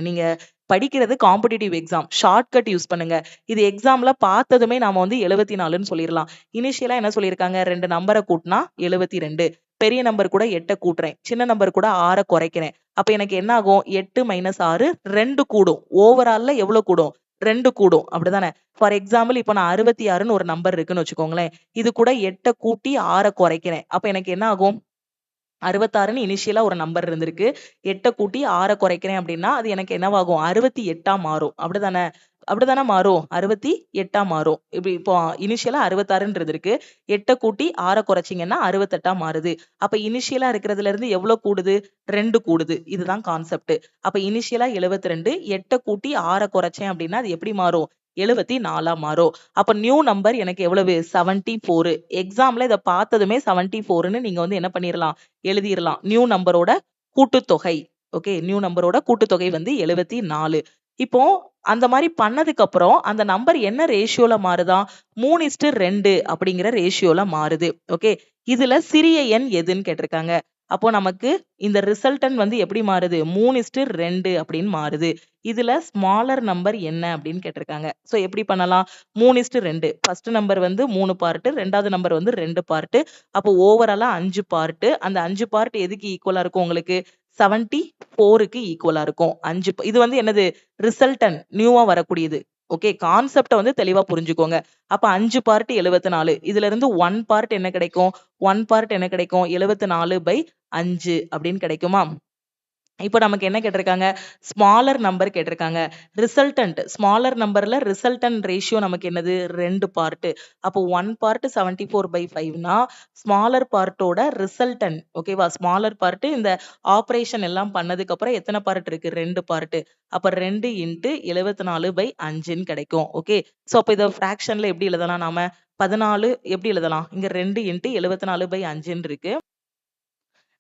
நீங்க படிக்கிறது காம்படிட்டிவ் எக்ஸாம். ஷார்ட்கட் யூஸ் பண்ணுங்க. இது எக்ஸாம்ல பார்த்ததுமே நாம வந்து 74ன்னு சொல்லிடலாம். இனிஷியலா என்ன சொல்லியிருக்காங்க? ரெண்டு நம்பரை கூட்டினா 72. பெரிய நம்பர் கூட 8 கூட்டுறேன். சின்ன நம்பர் கூட 6 குறைக்கிறேன். அப்ப எனக்கு என்ன ஆகும்? 8 - 6 2 கூடும். ஓவரால்ல எவ்வளவு கூடும்? 2 கூடும். அப்படிதானே? ஃபார் எக்ஸாம்பிள் இப்ப நான் 66ன்னு ஒரு நம்பர் இருக்குன்னு வச்சுக்கோங்களேன். இது கூட 8 கூட்டி 6 குறைக்கிறேன். அப்ப எனக்கு என்ன ஆகும்? 66ன்னு இனிஷியலா ஒரு நம்பர் இருந்திருக்கு. 8 கூட்டி 6 குறைக்கிறேன் அப்படின்னா அது எனக்கு என்னவாகும்? 68ஆ மாறும். அப்படிதானே? அப்படிதானே மாறும். 68ஆ மாறும். இப்படி இப்போ இனிஷியலா 66ன்னு இருந்திருக்கு. 8 கூட்டி 6 குறைச்சீங்கன்னா 68ஆ மாறுது. அப்ப இனிஷியலா இருக்கிறதுல இருந்து எவ்வளவு கூடுது? 2 கூடுது. இதுதான் கான்செப்ட். அப்ப இனிஷியலா 72, 8 கூட்டி 6 குறைச்சேன் அப்படின்னா அது எப்படி மாறும்? 74ஆ மாறும். அப்ப நியூ நம்பர் எனக்கு எவ்வளவு? 74. எக்ஸாம்ல இத பார்த்ததுமே 74ன்னு நீங்க வந்து என்ன பண்ணிரலாம்? எழுதிரலாம். நியூ நம்பரோட கூட்டுத்தொகை. ஓகே, நியூ நம்பரோட கூட்டுத்தொகை வந்து 74. இப்போ அந்த மாதிரி பண்ணதுக்கு அப்புறம் அந்த நம்பர் என்ன ரேஷியோல மாறுதா? 3:2 அப்படிங்கிற ரேஷியோல மாறுது. ஓகே, இதுல சிறிய எண் எதுன்னு கேட்டிருக்காங்க. அப்போ நமக்கு இந்த ரிசல்டன் வந்து எப்படி மாறுது? 3:2 அப்படின்னு மாறுது. இதுல ஸ்மாலர் நம்பர் என்ன அப்படின்னு கேட்டிருக்காங்க. சோ எப்படி பண்ணலாம்? 3:2. ஃபர்ஸ்ட் நம்பர் வந்து 3 பார்ட், ரெண்டாவது நம்பர் வந்து 2 பார்ட். அப்போ ஓவராலா 5 பார்ட். அந்த 5 பார்ட் எதுக்கு ஈக்குவலா இருக்கும் உங்களுக்கு? 74க்கு ஈக்குவலா இருக்கும். 5 இது வந்து என்னது? ரிசல்டன் நியூவா வரக்கூடியது. ஓகே, கான்செப்ட வந்து தெளிவா புரிஞ்சுக்கோங்க. அப்ப 5 பார்ட் 74. இதுல இருந்து 1 பார்ட் என்ன கிடைக்கும்? 1 பார்ட் என்ன கிடைக்கும்? 74/5 அப்படின்னு கிடைக்குமா? இப்போ நமக்கு என்ன கேட்டிருக்காங்க? ஸ்மாலர் நம்பர் கேட்டிருக்காங்க. ரிசல்டன்ட் ஸ்மாலர் நம்பர்ல ரிசல்டன்ட் ரேஷியோ நமக்கு என்னது? 2 பார்ட். அப்போ 1 பார்ட் 74/5னா ஸ்மாலர் பார்ட்டோட ரிசல்டன்ட் ஓகேவா? ஸ்மாலர் பார்ட் இந்த ஆப்பரேஷன் எல்லாம் பண்ணதுக்கு அப்புறம் எத்தனை பார்ட் இருக்கு? 2 பார்ட். அப்ப 2 × 74/5ன்னு கிடைக்கும். ஓகே. சோ அப்ப இத ஃபிராக்ஷன்ல எப்படி எழுதலாம் நாம? 14 எப்படி எழுதலாம்? இங்க 2 × 74/5ன்னு இருக்கு.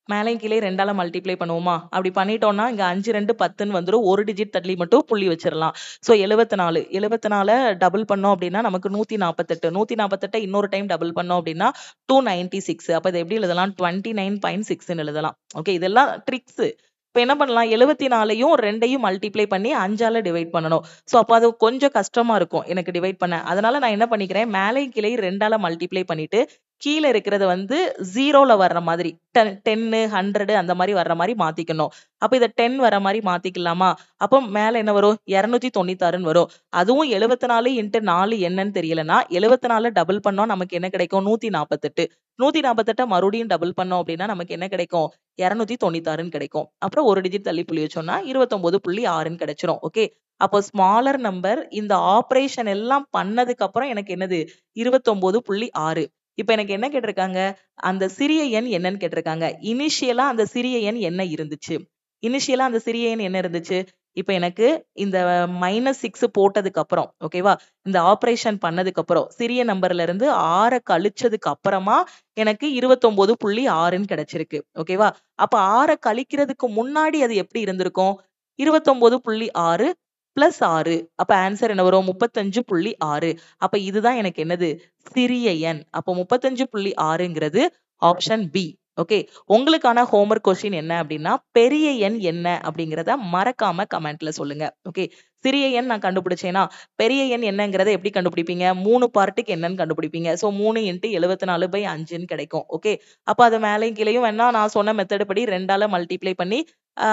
மேலையும் கீழயும் 2ஆல மல்டிப்ளை பண்ணுவோமா? அப்படி பண்ணிட்டோம்னா, இங்க 5 2 10ன்னு வந்துரும். 1 டிஜிட் தள்ளி மட்டும் புள்ளி வச்சிரலாம். ஸோ 74 74 டபுள் பண்ணோம் அப்படின்னா, நமக்கு 148 148 இன்னொரு டைம் டபுள் பண்ணோம் அப்படின்னா, 296 அப்ப இத எப்படி எழுதலாம்? 29.6ன்னு எழுதலாம். ஓகே. இதெல்லாம் ட்ரிக்ஸ். இப்ப என்ன பண்ணலாம்? 74யும் 2யும் மல்டிப்ளை பண்ணி 5ஆல டிவைட் பண்ணணும். ஸோ அப்ப அது கொஞ்சம் கஷ்டமா இருக்கும் எனக்கு டிவைட் பண்ண. அதனால நான் என்ன பண்ணிக்கிறேன், மேலையும் கீழயும் 2ஆல மல்டிப்ளை பண்ணிட்டு, கீழ இருக்கிறத வந்து 0ல வர்ற மாதிரி 10 100 அந்த மாரி வர்ற மாரி மாத்திக்கணும். அப்ப இத 10 வர மாரி மாத்திக்கலாமா? அப்ப மேல என்ன வரும்? 296ன்னு வரும். அதுவும் 74 × 4 என்னன்னு தெரியலன்னா, 74 டபுள் பண்ணா நமக்கு என்ன கிடைக்கும்? 148 148 மறுபடியும் டபுள் பண்ணோம் அப்படின்னா, நமக்கு என்ன கிடைக்கும்? 296ன்னு கிடைக்கும். அப்புறம் ஒரு டிஜிட் தள்ளி புள்ளி வச்சோம்னா 29.6ன்னு கிடைச்சிரும். ஓகே. அப்போ ஸ்மாலர் நம்பர் இந்த ஆப்பரேஷன் எல்லாம் பண்ணதுக்கு அப்புறம் எனக்கு என்னது? 29.6. இப்ப எனக்கு என்ன கேட்டிருக்காங்க? அந்த சிறிய எண் என்னன்னு கேட்டிருக்காங்க. இனிஷியலா அந்த சிறிய எண் என்ன இருந்துச்சு? இனிஷியலா அந்த சிறிய எண் என்ன இருந்துச்சு? இப்ப எனக்கு இந்த -6 போட்டதுக்கு அப்புறம், ஓகேவா? இந்த ஆப்பரேஷன் பண்ணதுக்கு அப்புறம், சிறிய நம்பர்ல இருந்து 6 கழிச்சதுக்கு அப்புறமா எனக்கு 29.6ன்னு கிடைச்சிருக்கு. ஓகேவா? அப்ப 6 கழிக்கிறதுக்கு முன்னாடி அது எப்படி இருந்திருக்கும்? 29.6 பிளஸ் 6 அப்ப ஆன்சர் என்ன வரும்? 35.6 அப்ப இதுதான் எனக்கு என்னது? சிறிய எண். அப்போ 35.6ங்கிறது ஆப்ஷன் பி. ஓகே. உங்களுக்கான ஹோம்வொர்க் கொஸ்டின் என்ன அப்படின்னா, பெரிய எண் என்ன அப்படிங்கிறத மறக்காம கமெண்ட்ல சொல்லுங்க. ஓகே. சிறிய எண் நான் கண்டுபிடிச்சேனா, பெரிய எண் என்னங்கிறத எப்படி கண்டுபிடிப்பீங்க? 3 பார்ட்டுக்கு என்னன்னு கண்டுபிடிப்பீங்க. சோ 3 × 74/5ன்னு கிடைக்கும். ஓகே. அப்ப அத மேலயும் கீழயும் வேணா நான் சொன்ன மெத்தட் படி 2ஆல மல்டிப்ளை பண்ணி,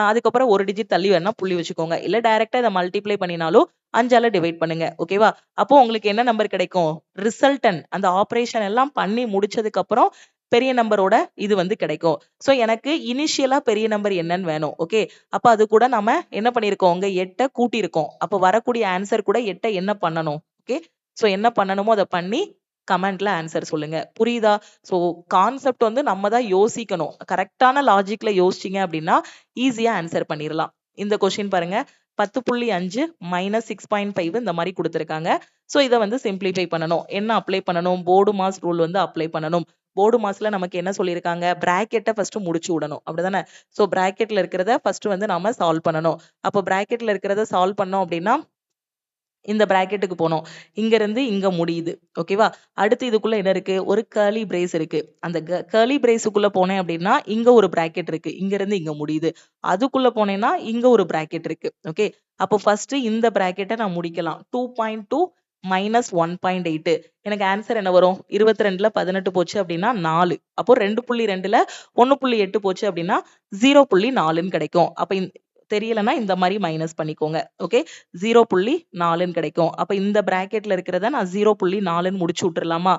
அதுக்கப்புறம் ஒரு டிஜிட் தள்ளி வேணா புள்ளி வச்சுக்கோங்க. இல்ல டைரக்ட்டா இத மல்டிப்ளை பண்ணினாலும் 5ஆல டிவைட் பண்ணுங்க. ஓகேவா? அப்போ உங்களுக்கு என்ன நம்பர் கிடைக்கும்? ரிசல்டன்ட் அந்த ஆப்பரேஷன் எல்லாம் பண்ணி முடிச்சதுக்கு அப்புறம் பெரிய நம்பரோட இது வந்து கிடைக்கும். சோ எனக்கு இனிஷியலா பெரிய நம்பர் என்னன்னு வேணும். ஓகே. அப்ப அது கூட நாம என்ன பண்ணியிருக்கோம்? இங்க 8 கூட்டியிருக்கோம். அப்ப வரக்கூடிய ஆன்சர் கூட 8 என்ன பண்ணணும்? ஓகே. சோ என்ன பண்ணணுமோ அத பண்ணி கமெண்ட்ல ஆன்சர் சொல்லுங்க. புரியுதா? சோ கான்செப்ட் வந்து நம்ம தான் யோசிக்கணும். கரெக்ட்டான லாஜிக்ல யோசிச்சீங்க அப்படின்னா, ஈஸியா ஆன்சர் பண்ணிரலாம். இந்த கொஸ்டின் பாருங்க. 10.5 -6.5 இந்த மாரி குடுத்திருக்காங்க. சோ இத வந்து சிம்ப்ளிஃபை பண்ணணும். என்ன அப்ளை பண்ணணும்? போர்டு மாஸ் ரூல் வந்து அப்ளை பண்ணணும். போர்டு மாஸ்ல நமக்கு என்ன சொல்லியிருக்காங்க? பிராக்கெட்ட ஃபர்ஸ்ட் முடிச்சு விடணும். அப்படிதானே? சோ பிராக்கெட்ல இருக்கிறத ஃபர்ஸ்ட் வந்து நாம சால்வ் பண்ணணும். அப்போ பிராக்கெட்ல இருக்கிறத சால்வ் பண்ணோம் அப்படின்னா, இந்த பிராக்கெட்டுக்கு போனோம். இங்க இருந்து இங்க முடியுது. ஓகேவா? அடுத்து இதுக்குள்ள என்ன இருக்கு? ஒரு கர்லி பிரேஸ் இருக்கு. அந்த கர்லி பிரேஸ்க்குள்ள போனேன் அப்படின்னா, இங்க ஒரு பிராக்கெட் இருக்கு. இங்க இருந்து இங்க முடியுது. அதுக்குள்ள போனேன்னா, இங்க ஒரு பிராக்கெட் இருக்கு. ஓகே. அப்போ ஃபர்ஸ்ட் இந்த பிராக்கெட்ட நான் முடிக்கலாம். 2.2 -1.8 எனக்கு ஆன்சர் என்ன வரும்? 22ல 18 போச்சு அப்படின்னா 4. அப்போ 2.2ல 1.8 போச்சு அப்படின்னா 0.4ன்னு கிடைக்கும். அப்ப தெரியலன்னா இந்த மாரி மைனஸ் பண்ணிக்கோங்க. ஓகே. 0.4ன்னு கிடைக்கும். அப்ப இந்த பிராக்கெட்ல இருக்கிறத நான் 0.4ன்னு முடிச்சு விட்டுறலாமா?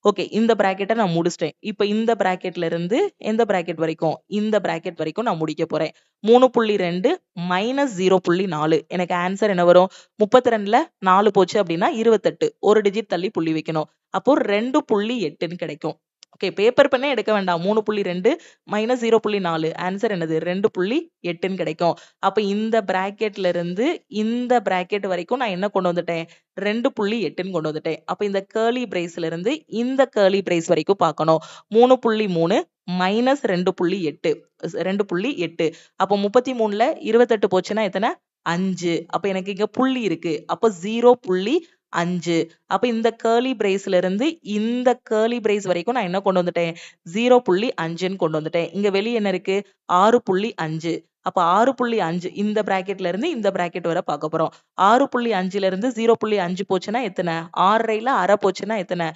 ஓகே. இந்த பிராக்கெட்ட நான் முடிச்சுட்டேன். இப்ப இந்த பிராக்கெட்ல இருந்து எந்த பிராக்கெட் வரைக்கும்? இந்த பிராக்கெட் வரைக்கும் நான் முடிக்க போறேன். 3.2 -0.4 எனக்கு ஆன்சர் என்ன வரும்? 32ல 4 போச்சு அப்படின்னா 28. ஒரு டிஜிட் தள்ளி புள்ளி வைக்கணும். அப்போ 2.8ன்னு கிடைக்கும். ஓகே. பேப்பர் பென்னே எடுக்க வேண்டாம். 3.2 -0.4 ஆன்சர் என்னது? 2.8ன்னு கிடைக்கும். அப்ப இந்த பிராக்கெட்ல இருந்து இந்த பிராக்கெட் வரைக்கும் நான் என்ன கொண்டு வந்துட்டேன்? 2.8ன்னு கொண்டு வந்துட்டேன். அப்ப இந்த கர்லி பிரேஸ்ல இருந்து இந்த கர்லி பிரேஸ் வரைக்கும் பார்க்கணும். 3.3 -2.8 2.8 அப்போ 33ல 28 போச்சுன்னா எத்தனை? 5 அப்ப எனக்கு இங்க புள்ளி இருக்கு. அப்ப 0.5 அப்ப இந்த கர்லி பிரேஸ்ல இருந்து இந்த கர்லி பிரேஸ் வரைக்கும் நான் என்ன கொண்டு வந்துட்டேன்? 0.5ன்னு கொண்டு வந்துட்டேன். இங்க வெளிய என்ன இருக்கு? 6.5 அப்ப 6.5 இந்த பிராக்கெட்ல இருந்து இந்த பிராக்கெட் வரை பார்க்க போறோம். 6.5ல இருந்து 0.5 போச்சுன்னா எத்தனை? 6.5ல அரை போச்சுன்னா எத்தனை?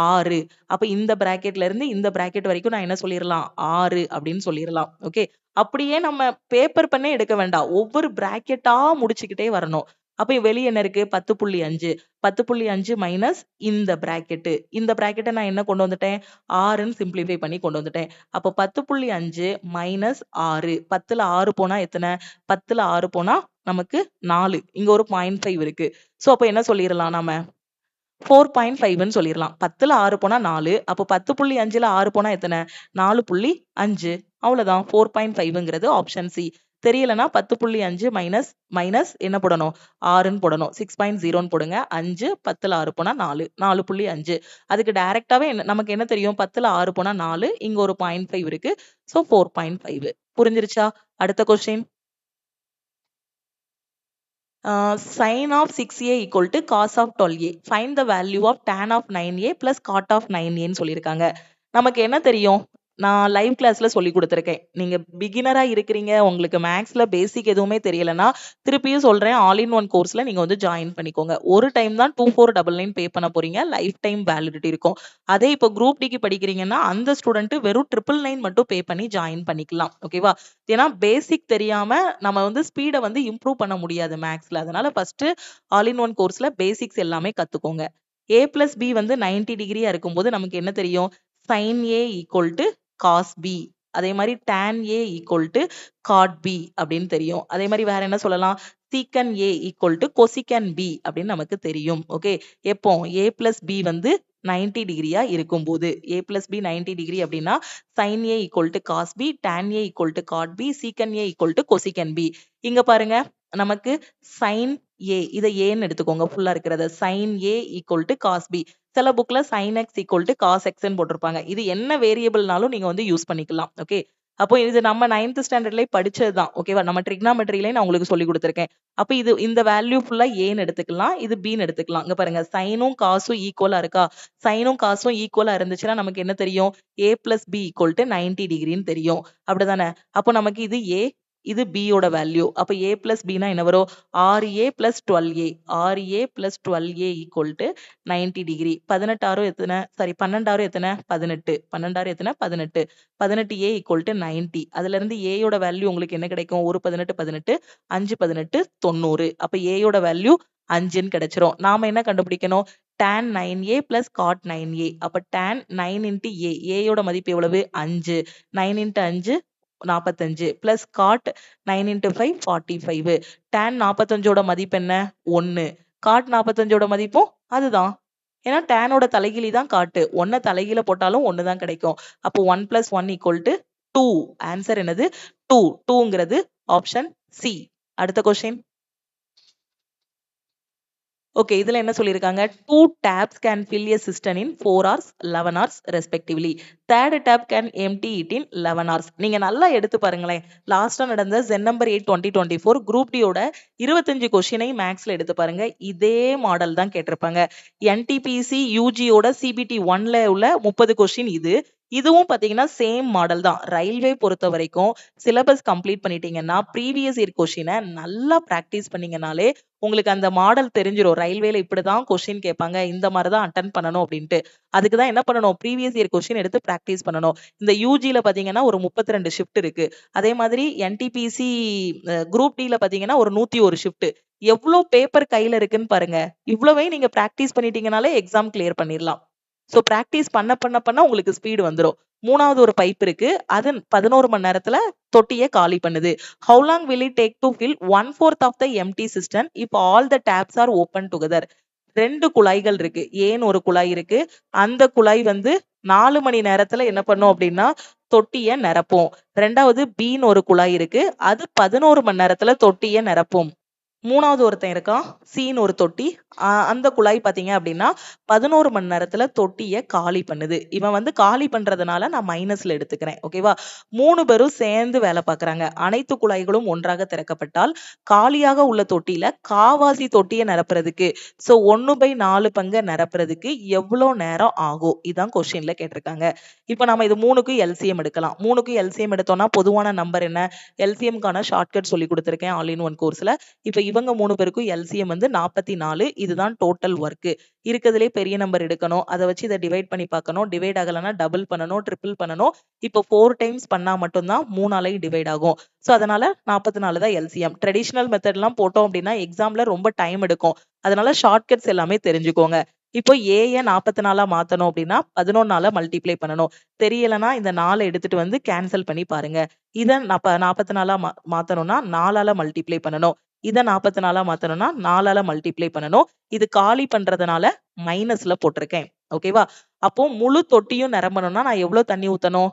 6 அப்ப இந்த பிராக்கெட்ல இருந்து இந்த பிராக்கெட் வரைக்கும் நான் என்ன சொல்லிரலாம்? 6 அப்படின்னு சொல்லிரலாம். ஓகே. அப்படியே நம்ம பேப்பர் பென்னே எடுக்க வேண்டாம். ஒவ்வொரு பிராக்கெட்டா முடிச்சுக்கிட்டே வரணும். அப்ப வெளிய என்ன இருக்கு 10.5 10.5 மைனஸ் இந்த பிராக்கெட்டை நான் என்ன கொண்டு வந்துட்டேன் 6ன்னு சிம்பிளிஃபை பண்ணி கொண்டு வந்துட்டேன். அப்போ 10.5 மைனஸ் 6 10ல 6 போனா எத்தனை 10ல 6 போனா நமக்கு 4 இங்க ஒரு 0.5 இருக்கு. சோ அப்ப என்ன சொல்லிடலாம் நாம 4.5ன்னு சொல்லிடலாம். 10ல 6 போனா 4 அப்போ 10.5ல 6 போனா எத்தனை 4.5 அவ்வளவுதான் 4.5ங்கிறது ஆப்ஷன் சி. தெரியலனா 10.5 மைனஸ் மைனஸ் என்ன போடணும் 6ன்னு போடணும் 6.0ன்னு போடுங்க 5 10ல 6 போனா 4 4.5 அதுக்கு டைரக்டாவே நமக்கு என்ன தெரியும் 10ல 6 போனா 4 இங்க ஒரு 0.5 இருக்கு. சோ 4.5 புரிஞ்சிருச்சா? அடுத்த question sin of 6a equal to cos of 12a. Find the value of tan of 9a plus cot of 9a ன்னு சொல்லியிருக்காங்க. நமக்கு என்ன தெரியும்? நான் லைவ் கிளாஸ்ல சொல்லி கொடுத்துருக்கேன். நீங்க பிகினரா இருக்கிறீங்க, உங்களுக்கு மேக்ஸ்ல பேசிக் எதுவுமே தெரியலனா, திருப்பியும் சொல்றேன் ஆல் இன் ஒன் கோர்ஸ்ல நீங்க வந்து ஜாயின் பண்ணிக்கோங்க. ஒரு டைம் தான் 2499 பே பண்ண போறீங்க. லைஃப் டைம் வேலிடிட்டி இருக்கும். அதே இப்போ குரூப் டிக்கு படிக்கிறீங்கன்னா அந்த ஸ்டூடெண்ட் வெறும் 999 மட்டும் பே பண்ணி ஜாயின் பண்ணிக்கலாம். ஓகேவா? ஏன்னா பேசிக் தெரியாம நம்ம வந்து ஸ்பீட வந்து இம்ப்ரூவ் பண்ண முடியாது மேக்ஸ்ல. அதனால ஃபர்ஸ்ட் ஆல் இன் ஒன் கோர்ஸ்ல பேசிக்ஸ் எல்லாமே கத்துக்கோங்க. a plus b வந்து 90 டிகிரியா இருக்கும்போது நமக்கு என்ன தெரியும் sin a equal to cos b. அதே மாதிரி tan a equal to cot b அப்படின்னு தெரியும். அதே மாதிரி வேற என்ன சொல்லலாம் secant a equal to cosecant b அப்படின்னு நமக்கு தெரியும். ஓகே, எப்போ a plus b வந்து 90 டிகிரியா இருக்கும்போது a plus b 90 டிகிரி அப்படின்னா sin a equal to cos b, tan a equal to cot b, secant a equal to cosecant b. இங்க பாருங்க நமக்கு sin a இதை ஏன்னு எடுத்துக்கோங்க ஃபுல்லா இருக்கிறத sin a equal to cos b. சில புக்ல sin x equal to cos x ன்னு போட்டிருப்பாங்க. இது என்ன வேரியபிள்னாலும் நீங்க வந்து யூஸ் பண்ணிக்கலாம். ஓகே, அப்போ இது நம்ம 9th ஸ்டாண்டர்ட்லயே படிச்சதுதான். ஓகேவா? நம்ம ட்ரிக்னாமெட்ரிலயே நான் உங்களுக்கு சொல்லி கொடுத்திருக்கேன். அப்ப இது இந்த வேல்யூ ஃபுல்லா ஏன்னு எடுத்துக்கலாம், இது பின்னு எடுத்துக்கலாம். இங்க பாருங்க சைனும் காசும் ஈக்குவலா இருக்கா? சைனும் காசும் ஈக்குவலா இருந்துச்சுன்னா நமக்கு என்ன தெரியும் a plus b equal to 90 டிகிரின்னு தெரியும். அப்படிதானே? அப்போ நமக்கு இது a இது b யோட வேல்யூ. அப்ப a plus b னா என்ன வரும் 6a plus 12a 6a plus 12a equal to 90 degree. 18 எத்தனை சாரி 12 எத்தனை 18 12 எத்தனை 18 18a equal to 90. அதுல இருந்து a யோட வேல்யூ உங்களுக்கு என்ன கிடைக்கும் ஒரு 18 18 5 18 90. அப்ப a யோட வேல்யூ 5ன்னு கிடைச்சிரும். நாம என்ன கண்டுபிடிக்கணும் tan 9a plus cot 9a. அப்ப tan 9 into a a யோட மதிப்பு எவ்வளவு 5 9 into 5 45 plus cot 9 into 5 45. tan 45 ஓட மதிப்பு என்ன 1 cot 45 ஓட மதிப்பும் அதுதான். ஏன்னா tan ஓட தலைகீழி தான் cot. 1 தலைகீழ போட்டாலும் 1 தான் கிடைக்கும். அப்போ 1 plus 1 equal to 2. ஆன்சர் என்னது 2. 2ங்கிறது ஆப்ஷன் சி. அடுத்த கொஸ்டின் ஓகே, இதுல என்ன சொல்லியிருக்காங்க 2 taps can fill a cistern in 4 hours 11 hours respectively. Third tap can empty it in 11 hours. நீங்க நல்லா எடுத்து பாருங்களேன். லாஸ்டா நடந்த Zen number 8 2024 குரூப் டி யோட 25 கொஸ்டினை மேக்ஸ்ல எடுத்து பாருங்க. இதே மாடல் தான் கேட்டிருப்பாங்க. NTPC UG யோட CBT 1ல உள்ள 30 கொஸ்டின் இது. இதுவும் பாத்தீங்கன்னா சேம் மாடல் தான். ரயில்வே பொறுத்த வரைக்கும் சிலபஸ் கம்ப்ளீட் பண்ணிட்டீங்கன்னா ப்ரீவியஸ் இயர் கொஸ்டினை நல்லா பிராக்டிஸ் பண்ணீங்கனாலே உங்களுக்கு அந்த மாடல் தெரிஞ்சிரும். ரயில்வேல இப்படிதான் கொஸ்டின் கேட்பாங்க, இந்த மாதிரி தான் அட்டன் பண்ணணும் அப்படின்ட்டு. அதுக்கு தான் என்ன பண்ணணும் ப்ரீவியஸ் இயர் கொஸ்டின் எடுத்து பிராக்டிஸ் பண்ணணும். இந்த யூஜில பாத்தீங்கன்னா ஒரு 32 ஷிஃப்ட் இருக்கு. அதே மாதிரி NTPC குரூப் டில பாத்தீங்கன்னா ஒரு 101 ஷிஃப்ட். எவ்வளவு பேப்பர் கையில இருக்குன்னு பாருங்க. இவ்வளவே நீங்க பிராக்டிஸ் பண்ணிட்டீங்கனாலே எக்ஸாம் கிளியர் பண்ணிடலாம். சோ பிராக்டிஸ் பண்ண உங்களுக்கு ஸ்பீடு வந்துரும். மூணாவது ஒரு பைப் இருக்கு. அது 11 மணி நேரத்துல தொட்டியை காலி பண்ணுது. How long will it take to fill 1/4 of the empty cistern if all the taps are open together? 2 குழாய்கள் இருக்கு. ஏன்னு ஒரு குழாய் இருக்கு. அந்த குழாய் வந்து 4 மணி நேரத்துல என்ன பண்ணும் அப்படின்னா தொட்டியை நிரப்பும். ரெண்டாவது பின்னு ஒரு குழாய் இருக்கு. அது 11 மணி நேரத்துல தொட்டியை நிரப்பும். மூணாவது ஒருத்தன் இருக்கான் சீன் ஒரு தொட்டி. அந்த குழாய் பாத்தீங்க அப்படின்னா 11 மணி நேரத்துல தொட்டியை காலி பண்ணுது. இவன் வந்து காலி பண்றதுனால நான் மைனஸ்ல எடுத்துக்கிறேன். ஓகேவா? 3 பேரும் சேர்ந்து வேலை பார்க்கறாங்க. அனைத்து குழாய்களும் ஒன்றாக திறக்கப்பட்டால் காலியாக உள்ள தொட்டியில காவாசி தொட்டியை நிரப்புறதுக்கு 1/4 பங்கு நிரப்புறதுக்கு எவ்வளவு நேரம் ஆகும்? இதான் கொஸ்டின்ல கேட்டிருக்காங்க. இப்ப நம்ம இது 3க்கு எல்சிஎம் எடுக்கலாம். 3க்கு எல்சிஎம் எடுத்தோம்னா பொதுவான நம்பர் என்ன? எல்சிஎம்கான ஷார்ட்கட் சொல்லி கொடுத்திருக்கேன் ஆல் இன் ஒன் கோர்ஸ்ல. இப்ப இவங்க 3 பேருக்கும் LCM வந்து 44. இதுதான் டோட்டல் ஒர்க். இருக்கிறதுலே பெரிய நம்பர் எடுக்கணும். அதை வச்சு இதை டிவைட் பண்ணி பார்க்கணும். டிவைட் ஆகலைன்னா டபுள் பண்ணணும், ட்ரிபிள் பண்ணணும். இப்போ 4 டைம்ஸ் பண்ணா மட்டும்தான் 3ஆலையும் டிவைட் ஆகும். ஸோ அதனால 44 தான் LCM. ட்ரெடிஷனல் மெத்தட்லாம் போட்டோம் அப்படின்னா எக்ஸாம்ல ரொம்ப டைம் எடுக்கும். அதனால ஷார்ட்கட்ஸ் எல்லாமே தெரிஞ்சுக்கோங்க. இப்போ ஏய 44 மாத்தணும் அப்படின்னா 11ஆல மல்டிப்ளை பண்ணணும். தெரியலனா இந்த 4 எடுத்துட்டு வந்து கேன்சல் பண்ணி பாருங்க. இத 44 மாத்தணும்னா 4ஆல மல்டிப்ளை பண்ணணும். இத 44 மாத்தணும்னா 4ஆல மல்டிப்ளை பண்ணணும். இது காலி பண்றதுனால மைனஸ்ல போட்டிருக்கேன். ஓகேவா? அப்போ முழு தொட்டியும் நிரம்பணும்னா நான் எவ்வளவு தண்ணி ஊத்தணும்?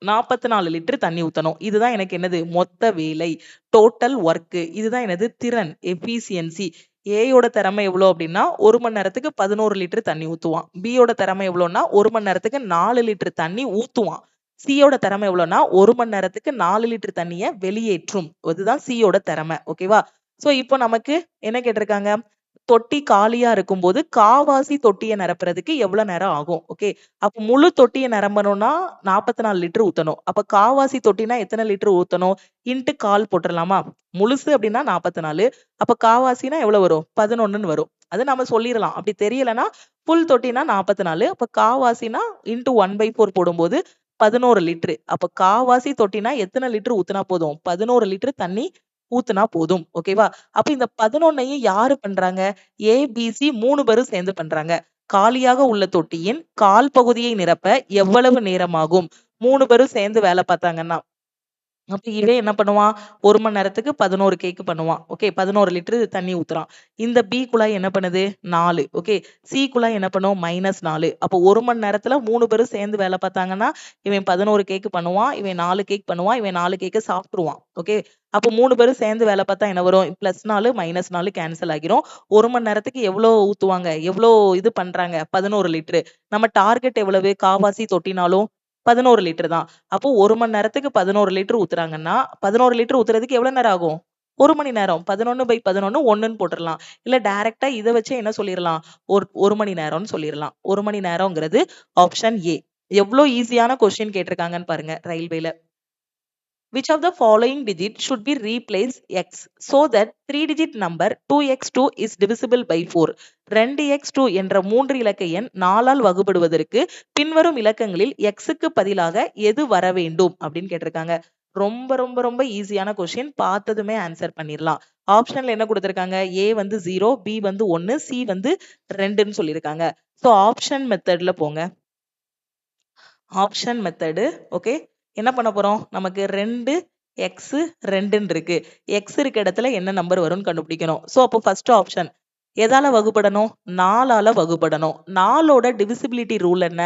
44 லிட்டர் தண்ணி ஊத்தணும். இதுதான் எனக்கு என்னது? மொத்த வேலை. Total work. இதுதான் எனது திறன், எஃபிசியன்சி. ஏயோட திறமை எவ்வளோ அப்படின்னா 1 மணி நேரத்துக்கு 11 லிட்டர் தண்ணி ஊத்துவான். பியோட திறமை எவ்வளோன்னா 1 மணி நேரத்துக்கு 4 லிட்டர் தண்ணி ஊத்துவான். சியோட திறமை எவ்வளோன்னா 1 மணி நேரத்துக்கு 4 லிட்டர் தண்ணிய வெளியேற்றும். இதுதான் சியோட திறமை. ஓகேவா? சோ இப்போ நமக்கு என்ன கேட்டிருக்காங்க? தொட்டி காலியா இருக்கும்போது காவாசி தொட்டியை நிரப்புறதுக்கு எவ்வளவு நேரம் ஆகும்? ஓகே. அப்ப முழு தொட்டியை நிரம்பணும்னா 44 லிட்டர் ஊத்தணும். அப்ப காவாசி தொட்டினா எத்தனை லிட்டர் ஊத்தணும்? இன்ட்டு கால் போட்டுடலாமா? முழுசு அப்படின்னா 44. அப்ப காவாசினா எவ்வளவு வரும்? 11ன்னு வரும். அது நம்ம சொல்லிடலாம். அப்படி தெரியலனா ஃபுல் தொட்டினா 44. அப்ப காவாசினா இன்ட்டு 1/4 போடும்போது 11 லிட்டர். அப்ப காவாசி தொட்டினா எத்தனை லிட்டர் ஊத்துனா போதும்? 11 லிட்டர் தண்ணி ஊத்துனா போதும். ஓகேவா? அப்ப இந்த 11ஐயும் யாரு பண்றாங்க? ஏபிசி 3 பேரும் சேர்ந்து பண்றாங்க. காலியாக உள்ள தொட்டியின் கால் பகுதியை நிரப்ப எவ்வளவு நேரம் ஆகும்? 3 பேரும் சேர்ந்து வேலை பார்த்தாங்கன்னா அப்ப இவன் என்ன பண்ணுவான்? 1 மணி நேரத்துக்கு 11 கேக் பண்ணுவான். ஓகே. 11 லிட்டர் தண்ணி ஊத்துறான். இந்த பி குழாய் என்ன பண்ணுது? 4. ஓகே. சி குழாய் என்ன பண்ணும்? -4. அப்போ 1 மணி நேரத்துல 3 பேரும் சேர்ந்து வேலை பார்த்தாங்கன்னா, இவன் 11 கேக் பண்ணுவான். இவன் 4 கேக் பண்ணுவான். இவன் 4 கேக்க சாப்பிட்டுருவான். ஓகே. அப்போ 3 பேரும் சேர்ந்து வேலை பார்த்தா என்ன வரும்? +4 -4 கேன்சல் ஆகிரும். 1 மணி நேரத்துக்கு எவ்வளோ ஊத்துவாங்க? எவ்வளோ இது பண்றாங்க? 11 லிட்டர். நம்ம டார்கெட் எவ்வளவு? காவாசி தொட்டினாலும் 11 லிட்டர் தான். அப்போ 1 மணி நேரத்துக்கு 11 லிட்டர் ஊத்துறாங்கன்னா, 11 லிட்டர் ஊத்துறதுக்கு எவ்வளவு நேரம் ஆகும்? 1 மணி நேரம். 11/11 1ன்னு போட்டுறலாம். இல்ல டைரக்ட்டா இத வச்சே என்ன சொல்லிறலாம்? 1 மணி நேரம்னு சொல்லிறலாம். 1 மணி நேரம்ங்கிறது ஆப்ஷன் ஏ. எவ்ளோ ஈஸியான கொஸ்டின் கேட்டிருக்காங்கன்னு பாருங்க ரயில்வேல. Which of the following digit should be replaced x so that 3-digit number 2x2 is divisible by 4? 2x2 என்ற 3 இலக்க எண் 4ஆல் வகுபடுவதற்கு பின்வரும் இலக்கங்களில் xக்கு பதிலாக எது வர வேண்டும் அப்படின்னு கேட்டிருக்காங்க. ரொம்ப ரொம்ப ரொம்ப ஈஸியான கொஸ்டின். பார்த்ததுமே ஆன்சர் பண்ணிடலாம். ஆப்ஷன்ல என்ன கொடுத்திருக்காங்க? ஏ வந்து 0, பி வந்து 1, சி வந்து 2ன்னு சொல்லியிருக்காங்க. சோ ஆப்ஷன் மெத்தட்ல போங்க. Option method. ஓகே. என்ன பண்ண போறோம்? நமக்கு 2 எக்ஸ் 2ன்னு இருக்கு. எக்ஸ் இருக்க இடத்துல என்ன நம்பர் வரும்னு கண்டுபிடிக்கணும். சோ அப்போ ஃபர்ஸ்ட் ஆப்ஷன் எதால வகுபடணும்? 4ஆல வகுபடணும். 4ஓட டிவிசிபிலிட்டி ரூல் என்ன?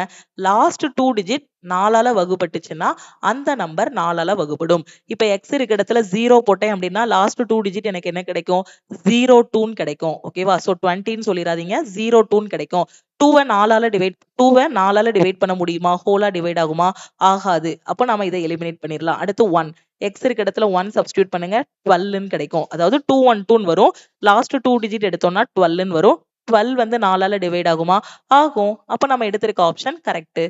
லாஸ்ட் 2 டிஜிட் 4ஆல வகுபட்டுச்சுன்னா அந்த நம்பர் 4ஆல வகுபடும். இப்ப எக்ஸ் இருக்க இடத்துல 0 போட்டேன் அப்படின்னா லாஸ்ட் 2 டிஜிட் எனக்கு என்ன கிடைக்கும்? 02ன்னு கிடைக்கும். ஓகேவா? சோ 20ன்னு சொல்லிடாதீங்க. 02ன்னு கிடைக்கும். 2வை 4ஆல டிவைட் பண்ண முடியுமா? ஹோலா டிவைட் ஆகுமா? ஆகாது. அப்ப நாம இதை எலிமினேட் பண்ணிடலாம். அடுத்து 1. எக்ஸ் இருக்க இடத்துல 1 சப்ஸ்டியூட் பண்ணுங்க. 12ன்னு கிடைக்கும். அதாவது 212ன்னு வரும். லாஸ்ட் 2 டிஜிட் எடுத்தோம்னா 12ன்னு வரும். 12 வந்து 4ஆல டிவைட் ஆகுமா? ஆகும். அப்ப நம்ம எடுத்திருக்க ஆப்ஷன் கரெக்ட்.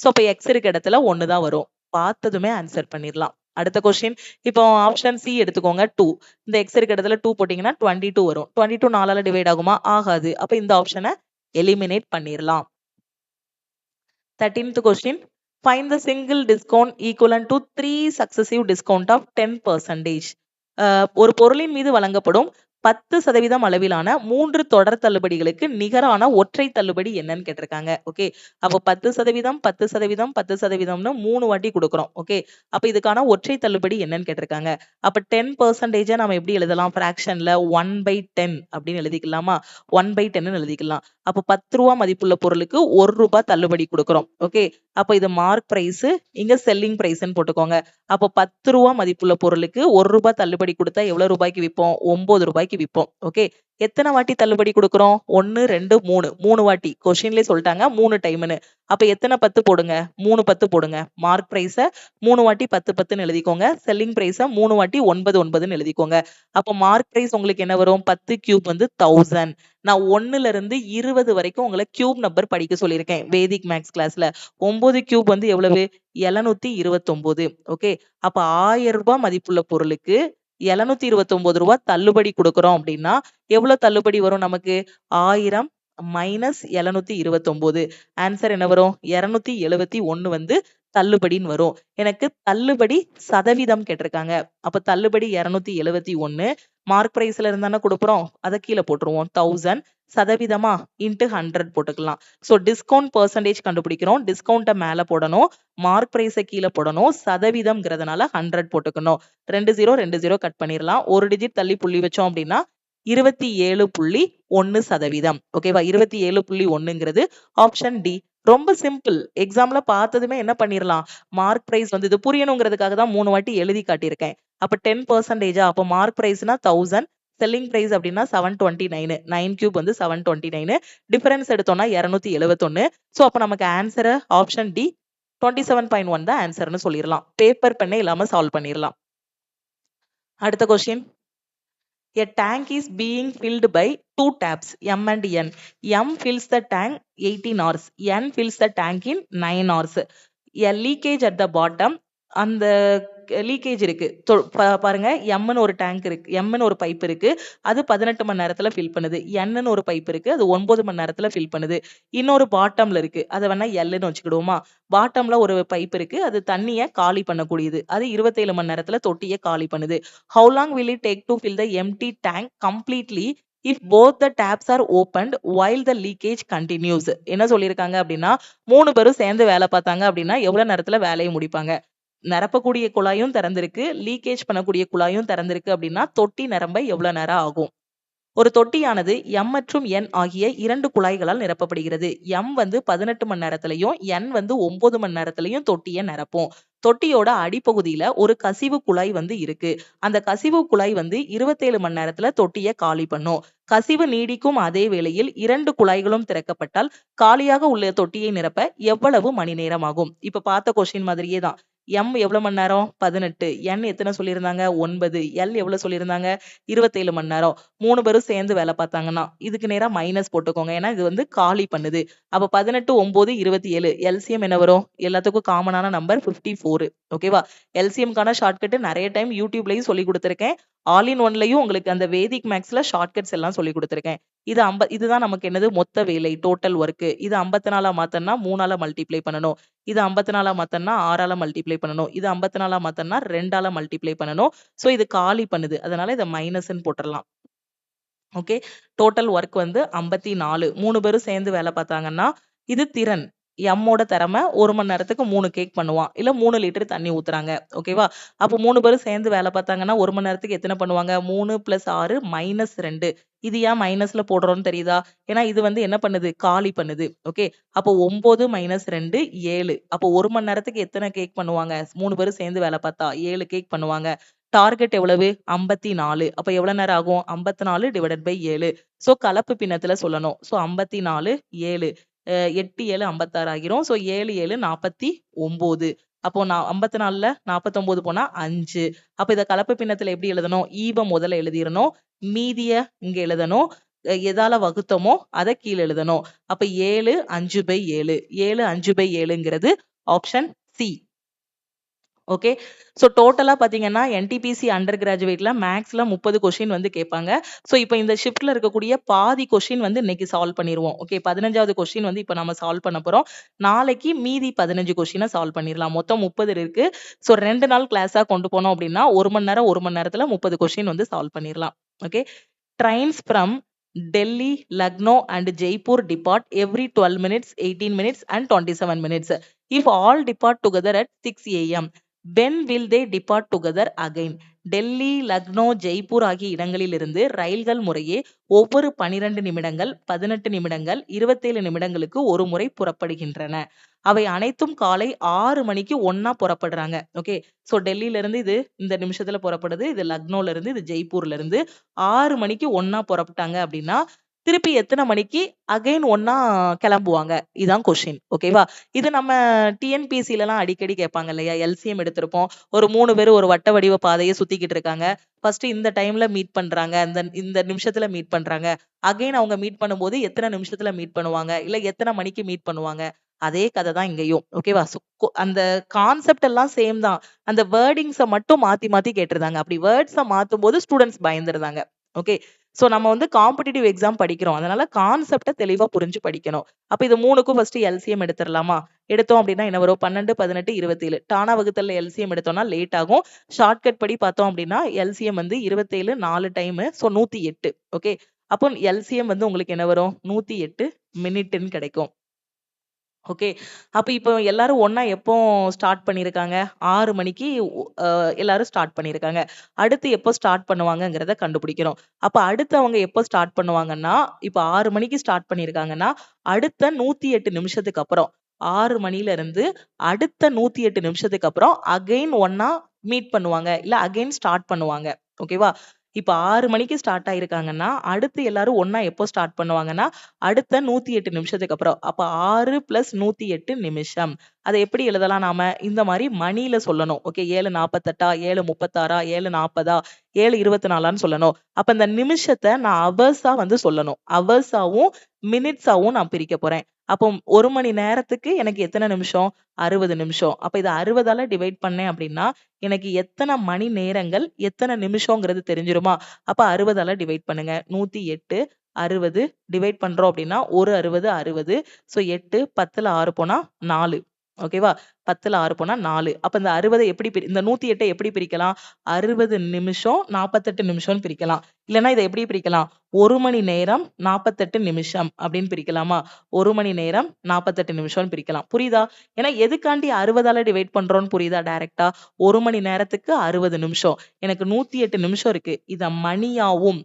சோ அப்ப எக்ஸ் இருக்க இடத்துல 1 தான் வரும். பார்த்ததுமே ஆன்சர் பண்ணிடலாம். அடுத்த கொஸ்டின். இப்போ ஆப்ஷன் சி எடுத்துக்கோங்க. 2. இந்த எக்ஸ் இருக்க இடத்துல 2 போட்டீங்கன்னா 22 வரும். 22 4ஆல டிவைட் ஆகுமா? ஆகாது. அப்ப இந்த ஆப்ஷனை எலிமினேட் பண்ணிடலாம். 13th question. Find the single discount equivalent to 3 successive discount of 10%. ஒரு பொருளின் மீது வழங்கப்படும் 10% அளவிலான 3 தொடர் தள்ளுபடிகளுக்கு நிகரான ஒற்றை தள்ளுபடி என்னன்னு கேட்டிருக்காங்க. ஓகே. அப்போ 10%, 10%, 10%ன்னு 3 வாட்டி கொடுக்குறோம். ஓகே. அப்ப இதுக்கான ஒற்றை தள்ளுபடி என்னன்னு கேட்டிருக்காங்க. அப்ப 10% நம்ம எப்படி எழுதலாம்? பிராக்ஷன்ல 1/10 அப்படின்னு எழுதிக்கலாமா? 1/10ன்னு எழுதிக்கலாம். அப்போ 10 ரூபாய் மதிப்புள்ள பொருளுக்கு 1 ரூபாய் தள்ளுபடி கொடுக்குறோம். ஓகே. அப்ப இது மார்க் பிரைஸ், இங்க செல்லிங் பிரைஸ்ன்னு போட்டுக்கோங்க. அப்போ 10 ரூபாய் மதிப்புள்ள பொருளுக்கு 1 ரூபாய் தள்ளுபடி கொடுத்தா எவ்வளவு ரூபாய்க்கு விற்போம்? 9 ரூபாய்க்கு விற்போம். ஓகே. எத்தனை வாட்டி தள்ளுபடி கொடுக்குறோம்? 1 2 3 3 வாட்டி. கொஸ்டின்லயே சொல்லிட்டாங்க 3 டைம்னு. அப்ப எத்தனை 10 போடுங்க? 3 10 போடுங்க. மார்க் பிரைஸ 3 வாட்டி 10 10ன்னு எழுதிக்கோங்க. செல்லிங் பிரைஸ 3 வாட்டி 9 9ன்னு எழுதிக்கோங்க. அப்ப மார்க் பிரைஸ் உங்களுக்கு என்ன வரும்? 10 கியூப் வந்து 1000. நான் 1ல இருந்து 20 வரைக்கும் உங்களை கியூப் நம்பர் படிக்க சொல்லியிருக்கேன் வேதிக் மேக்ஸ் கிளாஸ்ல. 9 கியூப் வந்து எவ்வளவு? 729. ஓகே. அப்ப 1000 ரூபாய் மதிப்புள்ள பொருளுக்கு 729 ரூபாய் தள்ளுபடி கொடுக்குறோம் அப்படின்னா எவ்வளவு தள்ளுபடி வரும் நமக்கு? 1000 மைனஸ் 729. ஆன்சர் என்ன வரும்? 271 வந்து தள்ளுபடின்னு வரும். எனக்கு தள்ளுபடி சதவீதம் கேட்டிருக்காங்க. அப்ப தள்ளுபடி 271 மார்க் பிரைஸ்ல இருந்தானே கொடுக்குறோம், அதை கீழே போட்டுருவோம். 1000 சதவீதமா இன்ட்டு 100 போட்டுக்கலாம். ஸோ டிஸ்கவுண்ட் பெர்சன்டேஜ் கண்டுபிடிக்கிறோம். டிஸ்கவுண்ட்டை மேல போடணும், மார்க் பிரைஸை கீழே போடணும், சதவீதம்ங்கிறதுனால 100 போட்டுக்கணும். 20 கட் பண்ணிடலாம். ஒரு டிஜிட் தள்ளி புள்ளி வச்சோம் அப்படின்னா 27.1%. ஓகேவா? 27.1ங்கிறது ஆப்ஷன் டி. ரொம்ப சிம்பிள். எக்ஸாம்ல பார்த்ததுமே என்ன பண்ணிரலாம்? மார்க் பிரைஸ் வந்து இது புரியணுங்கிறதுக்காக தான் 3 வாட்டி எழுதி காட்டியிருக்கேன். அப்ப 10%, அப்ப மார்க் பிரைஸ்னா 1000, செல்லிங் பிரைஸ் அப்படின்னா 729. 9 கியூப் வந்து 729. டிஃபரன்ஸ் எடுத்தோம்னா 271. சோ அப்ப நமக்கு ஆன்சர் ஆப்ஷன் டி 27.1 தான் ஆன்சர்னு சொல்லிடலாம். பேப்பர் பெண்ணே இல்லாம சால்வ் பண்ணிடலாம். அடுத்த question. A tank is being filled by 2 taps, M and N. M fills the tank 18 hours. N fills the tank in 9 hours. A leakage at the bottom. அந்த leakage இருக்கு. பாருங்க, எம்னு ஒரு டேங்க் இருக்கு, எம்னு ஒரு பைப் இருக்கு, அது 18 மணி நேரத்துல ஃபில் பண்ணுது. என்னன்னு ஒரு பைப் இருக்கு, அது 9 மணி நேரத்துல ஃபில் பண்ணுது. இன்னொரு பாட்டம்ல இருக்கு, அதை வேணா எல்லுன்னு வச்சுக்கிடுவோமா? பாட்டம்ல ஒரு பைப் இருக்கு, அது தண்ணிய காலி பண்ணக்கூடியது. அது 27 மணி நேரத்துல தொட்டியை காலி பண்ணுது. How long will it take to fill the empty tank completely if both the taps are opened while the leakage continues? என்ன சொல்லியிருக்காங்க அப்படின்னா, 3 பேரும் சேர்ந்து வேலை பார்த்தாங்க அப்படின்னா எவ்வளவு நேரத்துல வேலையை முடிப்பாங்க? நிரப்பக்கூடிய குழாயும் திறந்திருக்கு, லீக்கேஜ் பண்ணக்கூடிய குழாயும் திறந்திருக்கு அப்படின்னா தொட்டி நிரம்ப எவ்வளவு நேரம் ஆகும்? ஒரு தொட்டியானது M மற்றும் N ஆகிய 2 குழாய்களால் நிரப்பப்படுகிறது. M வந்து 18 மணி நேரத்திலையும் N வந்து 9 மணி நேரத்திலையும் தொட்டியை நிரப்பும். தொட்டியோட அடிப்பகுதியில ஒரு கசிவு குழாய் வந்து இருக்கு. அந்த கசிவு குழாய் வந்து 27 மணி நேரத்துல தொட்டியை காலி பண்ணும். கசிவு நீடிக்கும் அதே வேளையில் 2 குழாய்களும் திறக்கப்பட்டால் காலியாக உள்ள தொட்டியை நிரப்ப எவ்வளவு மணி நேரம் ஆகும்? இப்ப பார்த்த கொஸ்டின் மாதிரியே தான். M எவ்வளவு மணி நேரம்? 18. N எத்தனை சொல்லியிருந்தாங்க? 9. L எவ்வளவு சொல்லியிருந்தாங்க? 27 மணி நேரம். 3 பேரும் சேர்ந்து வேலை பார்த்தாங்கன்னா இதுக்கு நேரா மைனஸ் போட்டுக்கோங்க. ஏன்னா இது வந்து காலி பண்ணுது. அப்ப 18, 9, 27. எல்சிஎம் என்ன வரும்? எல்லாத்துக்கும் காமனான நம்பர் 54. ஓகேவா? எல்சிஎம்கான ஷார்ட்கட் நிறைய டைம் யூடியூப்லயும் சொல்லி கொடுத்திருக்கேன். ஆல் இன் ஒன்லயும் உங்களுக்கு அந்த வேதிக் மேக்ஸ்ல ஷார்ட்கட்ஸ் எல்லாம் சொல்லி கொடுத்திருக்கேன். இதுதான் நமக்கு என்னது? மொத்த வேலை, டோட்டல் ஒர்க். இது 54 மாத்தனா 3ஆல மல்டிப்ளை பண்ணணும். இது 54 மாத்தனா 6ஆல மல்டிப்ளை பண்ணணும். இது 54 மாத்தனா 2ஆல மல்டிப்ளை பண்ணணும். சோ இது காலி பண்ணுது. அதனால இதை மைனஸ்ன்னு போட்டுடலாம். ஓகே, டோட்டல் ஒர்க் வந்து 54. 3 பேரும் சேர்ந்து வேலை பார்த்தாங்கன்னா இது திறன். எம்மோட திறமை 1 மணி நேரத்துக்கு 3 கேக் பண்ணுவான், இல்ல 3 லிட்டர் தண்ணி ஊத்துறாங்க. ஓகேவா? அப்போ 3 பேரும் சேர்ந்து வேலை பார்த்தாங்கன்னா 1 மணி நேரத்துக்கு எத்தனை பண்ணுவாங்க? 3 + 6 - 2. இது ஏன் மைனஸ்ல போடுறோம்னு தெரியுதா? ஏன்னா இது வந்து என்ன பண்ணுது? காலி பண்ணுது. ஓகே, அப்போ 9 - 2 7. அப்போ 1 மணி நேரத்துக்கு எத்தனை கேக் பண்ணுவாங்க? 3 பேரும் சேர்ந்து வேலை பார்த்தா 7 கேக் பண்ணுவாங்க. டார்கெட் எவ்வளவு? 54. அப்ப எவ்வளவு நேரம் ஆகும்? 54 / 7. சோ கலப்பு பின்னத்துல சொல்லணும். சோ 54 7 8 7 56 ஆகிரும். சோ 7 7 49. அப்போ 54ல 49 போனா 5. அப்ப இத கலப்பு பின்னத்துல எப்படி எழுதணும்? ஈவ முதல்ல எழுதிரணும், மீதிய இங்க எழுதணும், எதால வகுத்தமோ அதை கீழே எழுதணும். அப்ப 7 5/7. 7 5/7ங்கிறது ஆப்ஷன் சி. ஓகே, சோ டோட்டலா பாத்தீங்கன்னா NTPC அண்டர் கிராஜுவேட்ல மேக்ஸ்ல 30 கொஸ்டின் வந்து கேட்பாங்க. சோ இப்போ இந்த ஷிஃப்ட்ல இருக்கக்கூடிய பாதி கொஸ்டின் வந்து இன்னைக்கு சால்வ் பண்ணிடுவோம். ஓகே, 15வது கொஸ்டின் வந்து இப்போ நம்ம சால்வ் பண்ண போறோம். நாளைக்கு மீதி 15 கொஸ்டினை சால்வ் பண்ணிடலாம். மொத்தம் 30 இருக்கு. சோ 2 நாள் கிளாஸா கொண்டு போனோம் அப்படின்னா 1 மணி நேரம் 1 மணி நேரத்துல 30 கொஸ்டின் வந்து சால்வ் பண்ணிடலாம். Okay, trains from Delhi, Lucknow and Jaipur depart every 12 minutes, 18 minutes and 27 minutes. If all depart together at 6 a.m. when will they depart together again? Delhi, Lucknow, Jaipur ஆகிய இடங்களிலிருந்து ரயில்கள் முறையே ஒவ்வொரு 12 நிமிடங்கள், 18 நிமிடங்கள், 27 நிமிடங்களுக்கு ஒரு முறை புறப்படுகின்றன. அவை அனைத்தும் காலை 6 மணிக்கு ஒண்ணா புறப்படுறாங்க. ஓகே, சோ டெல்லியில இருந்து இது இந்த நிமிஷத்துல புறப்படுது, இது லக்னோல இருந்து, இது ஜெய்ப்பூர்ல இருந்து 6 மணிக்கு ஒண்ணா புறப்பட்டாங்க அப்படின்னா திருப்பி எத்தனை மணிக்கு அகைன் ஒண்ணா கிளம்புவாங்க? இதான் கொஸ்டின். ஓகேவா? இது நம்ம டிஎன்பிஎஸ்சில எல்லாம் அடிக்கடி கேட்பாங்க இல்லையா? எல்சிஎம் எடுத்திருப்போம். ஒரு 3 பேர் ஒரு வட்ட வடிவ பாதையை சுத்திக்கிட்டு இருக்காங்க. ஃபர்ஸ்ட் இந்த டைம்ல மீட் பண்றாங்க, இந்த நிமிஷத்துல மீட் பண்றாங்க. அகைன் அவங்க மீட் பண்ணும்போது எத்தனை நிமிஷத்துல மீட் பண்ணுவாங்க, இல்ல எத்தனை மணிக்கு மீட் பண்ணுவாங்க? அதே கதை தான் இங்கேயும். ஓகேவா? அந்த கான்செப்ட் எல்லாம் சேம் தான். அந்த வேர்டிங்ஸ மட்டும் மாத்தி மாத்தி கேட்டிருந்தாங்க. அப்படி வேர்ட்ஸ மாத்தும்போது ஸ்டூடண்ட்ஸ் பயந்துருந்தாங்க. ஓகே. சோ நம்ம வந்து காம்படிட்டிவ் எக்ஸாம் படிக்கிறோம். அதனால கான்செப்ட்ட தெளிவா புரிஞ்சு படிக்கணும். அப்ப இது 3க்கும் ஃபர்ஸ்ட் எல்சிஎம் எடுத்துறலாமா? எடுத்தோம் அப்படின்னா என்ன வரும்? 12, 18, 27. டானா வகுத்தல்ல எல்சிஎம் எடுத்தோம்னா லேட் ஆகும். ஷார்ட்கட் படி பார்த்தோம் அப்படின்னா எல்சிஎம் வந்து 27 4 டைமு. சோ 108. ஓகே. அப்போ எல்சிஎம் வந்து உங்களுக்கு என்ன வரும்? 108 மினிட்ன்னு கிடைக்கும். ஓகே. அப்ப இப்போ எல்லாரும் ஒண்ணா எப்போ ஸ்டார்ட் பண்ணியிருக்காங்க? 6 மணிக்கு எல்லாரும் ஸ்டார்ட் பண்ணியிருக்காங்க. அடுத்து எப்போ ஸ்டார்ட் பண்ணுவாங்கங்கிறத கண்டுபிடிக்கணும். அப்ப அடுத்து அவங்க எப்போ ஸ்டார்ட் பண்ணுவாங்கன்னா, இப்ப 6 மணிக்கு ஸ்டார்ட் பண்ணியிருக்காங்கன்னா, அடுத்த 108 நிமிஷத்துக்கு அப்புறம் 6 மணில இருந்து அடுத்த 108 நிமிஷத்துக்கு அப்புறம் அகைன் ஒண்ணா மீட் பண்ணுவாங்க. இல்ல அகைன் ஸ்டார்ட் பண்ணுவாங்க. ஓகேவா? இப்ப 6 மணிக்கு ஸ்டார்ட் ஆயிருக்காங்கன்னா, அடுத்து எல்லாரும் ஒண்ணா எப்போ ஸ்டார்ட் பண்ணுவாங்கன்னா, அடுத்த 108 நிமிஷத்துக்கு அப்புறம். அப்ப 6 + 108 நிமிஷம். அத எப்படி எழுதலாம் நாம? இந்த மாரி மணில சொல்லணும். ஓகே. 7:48 7:36 7:40 7:24ன்னு சொல்லணும். அப்ப இந்த நிமிஷத்த நான் ஹவர்ஸா வந்து சொல்லணும். ஹவர்ஸாவும், மினிட்ஸாவும் நான் பிரிக்க போறேன். அப்போ 1 மணி நேரத்துக்கு எனக்கு எத்தன நிமிஷம்? 60 நிமிஷம். அப்ப இத 60ஆல டிவைட் பண்ணேன் அப்படின்னா, எனக்கு எத்தன மணி நேரங்கள், எத்தன நிமிஷம்ங்கிறது தெரிஞ்சிருமா? அப்ப 60ஆல டிவைட் பண்ணுங்க. 108 60 டிவைட் பண்றோம் அப்படின்னா, 1 60 60. ஸோ 8 10ல 6 போனா 4. ஓகேவா? 10ல 6 போனா 4. அப்ப இந்த 60 எப்படி இந்த 108 எப்படி பிரிக்கலாம்? 60 நிமிஷம் 48 நிமிஷம்னு பிரிக்கலாம். இல்லன்னா இத எப்படி பிரிக்கலாம்? 1 மணி நேரம் 48 நிமிஷம் அப்படின்னு பிரிக்கலாமா? 1 மணி நேரம் 48 நிமிஷம்னு பிரிக்கலாம். புரியுதா? ஏன்னா எதுக்காண்டி 60ஆல டிவைட் பண்றோம்னு புரியுதா டைரக்ட்டா? 1 மணி நேரத்துக்கு 60 நிமிஷம். எனக்கு 108 நிமிஷம் இருக்கு. இத மணியாவும்,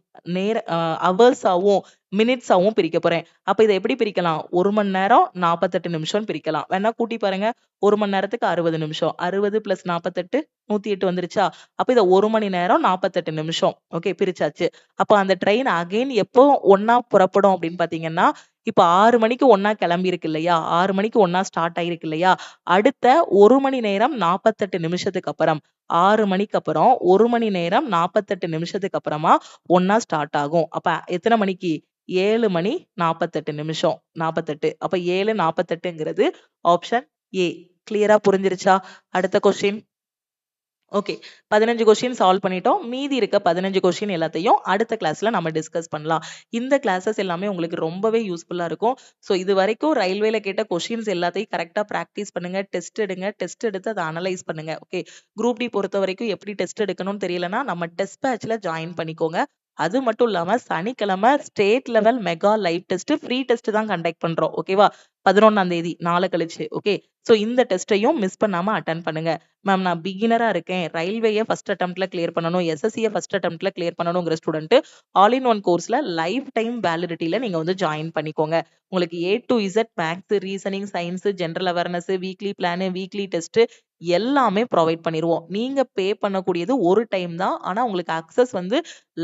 ஹவர்ஸாவும், மினிட்ஸாவும் பிரிக்க போறேன். அப்ப இத எப்படி பிரிக்கலாம்? 1 மணி நேரம் 48 நிமிஷம்னு பிரிக்கலாம். வேணா கூட்டி பாருங்க. 1 மணி நேரத்துக்கு 60 நிமிஷம். 60 + 48 108 வந்துருச்சா? அப்ப இத 1 மணி நேரம் 48 நிமிஷம். ஓகே பிரிச்சாச்சு. அப்ப அந்த ட்ரெயின் அகைன் எப்போ ஒண்ணா புறப்படும் அப்படின்னு பார்த்தீங்கன்னா, இப்ப 6 மணிக்கு ஒண்ணா கிளம்பியிருக்கு இல்லையா? 6 மணிக்கு ஒண்ணா ஸ்டார்ட் ஆயிருக்கு இல்லையா? அடுத்த 1 மணி நேரம் 48 நிமிஷத்துக்கு அப்புறம் 6 மணிக்கு அப்புறம் 1 மணி நேரம் 48 நிமிஷத்துக்கு அப்புறமா ஒண்ணா ஸ்டார்ட் ஆகும். அப்ப எத்தன மணிக்கு? 7 மணி 48 நிமிஷம். 48. அப்ப 7:48ங்கிறது ஆப்ஷன் ஏ. கிளியரா புரிஞ்சிருச்சா? அடுத்த கொஸ்டின். ஓகே. 15 கொஸ்டின் சால்வ் பண்ணிட்டோம். மீதி இருக்க 15 கொஸ்டின் எல்லாத்தையும் அடுத்த கிளாஸ்ல நம்ம டிஸ்கஸ் பண்ணலாம். இந்த கிளாஸஸ் எல்லாமே உங்களுக்கு ரொம்பவே யூஸ்ஃபுல்லா இருக்கும். ஸோ இதுவரைக்கும் ரயில்வேல கேட்ட கொஸ்டின்ஸ் எல்லாத்தையும் கரெக்ட்டா பிராக்டிஸ் பண்ணுங்க. டெஸ்ட் எடுங்க. டெஸ்ட் எடுத்து அத அனலைஸ் பண்ணுங்க. ஓகே. குரூப் டி பொறுத்தவரைக்கும் எப்படி டெஸ்ட் எடுக்கணும்னு தெரியலன்னா, நம்ம டெஸ்ட் பேட்ச்ல ஜாயின் பண்ணிக்கோங்க. அது மட்டும் இல்லாம சனிக்கிழமை state level mega live test free test தான் கண்டக்ட் பண்றோம். ஓகேவா? 11ஆம் தேதி நாள கழிச்சு. ஓகே. சோ இந்த டெஸ்ட்டையும் மிஸ் பண்ணாம அட்டெண்ட் பண்ணுங்க. மேம் நான் பிகினரா இருக்கேன். ரயில்வேய ஃபர்ஸ்ட் அட்டெம்ப்ட்ல கிளியர் பண்ணணும். எஸ்எஸ்சிய ஃபர்ஸ்ட் அட்டெம்ப்ட்ல கிளியர் பண்ணணுங்கிற ஸ்டூடண்ட் ஆல் இன் ஒன் கோர்ஸ்ல லைஃப் டைம் வேலிடிட்டில நீங்க வந்து ஜாயின் பண்ணிக்கோங்க. உங்களுக்கு A to Z maths, reasoning, science, general awareness, weekly plan, weekly test எல்லாமே ப்ரொவைட் பண்ணிருவோம். நீங்க பே பண்ணக்கூடியது ஒரு டைம் தான். ஆனா உங்களுக்கு அக்சஸ் வந்து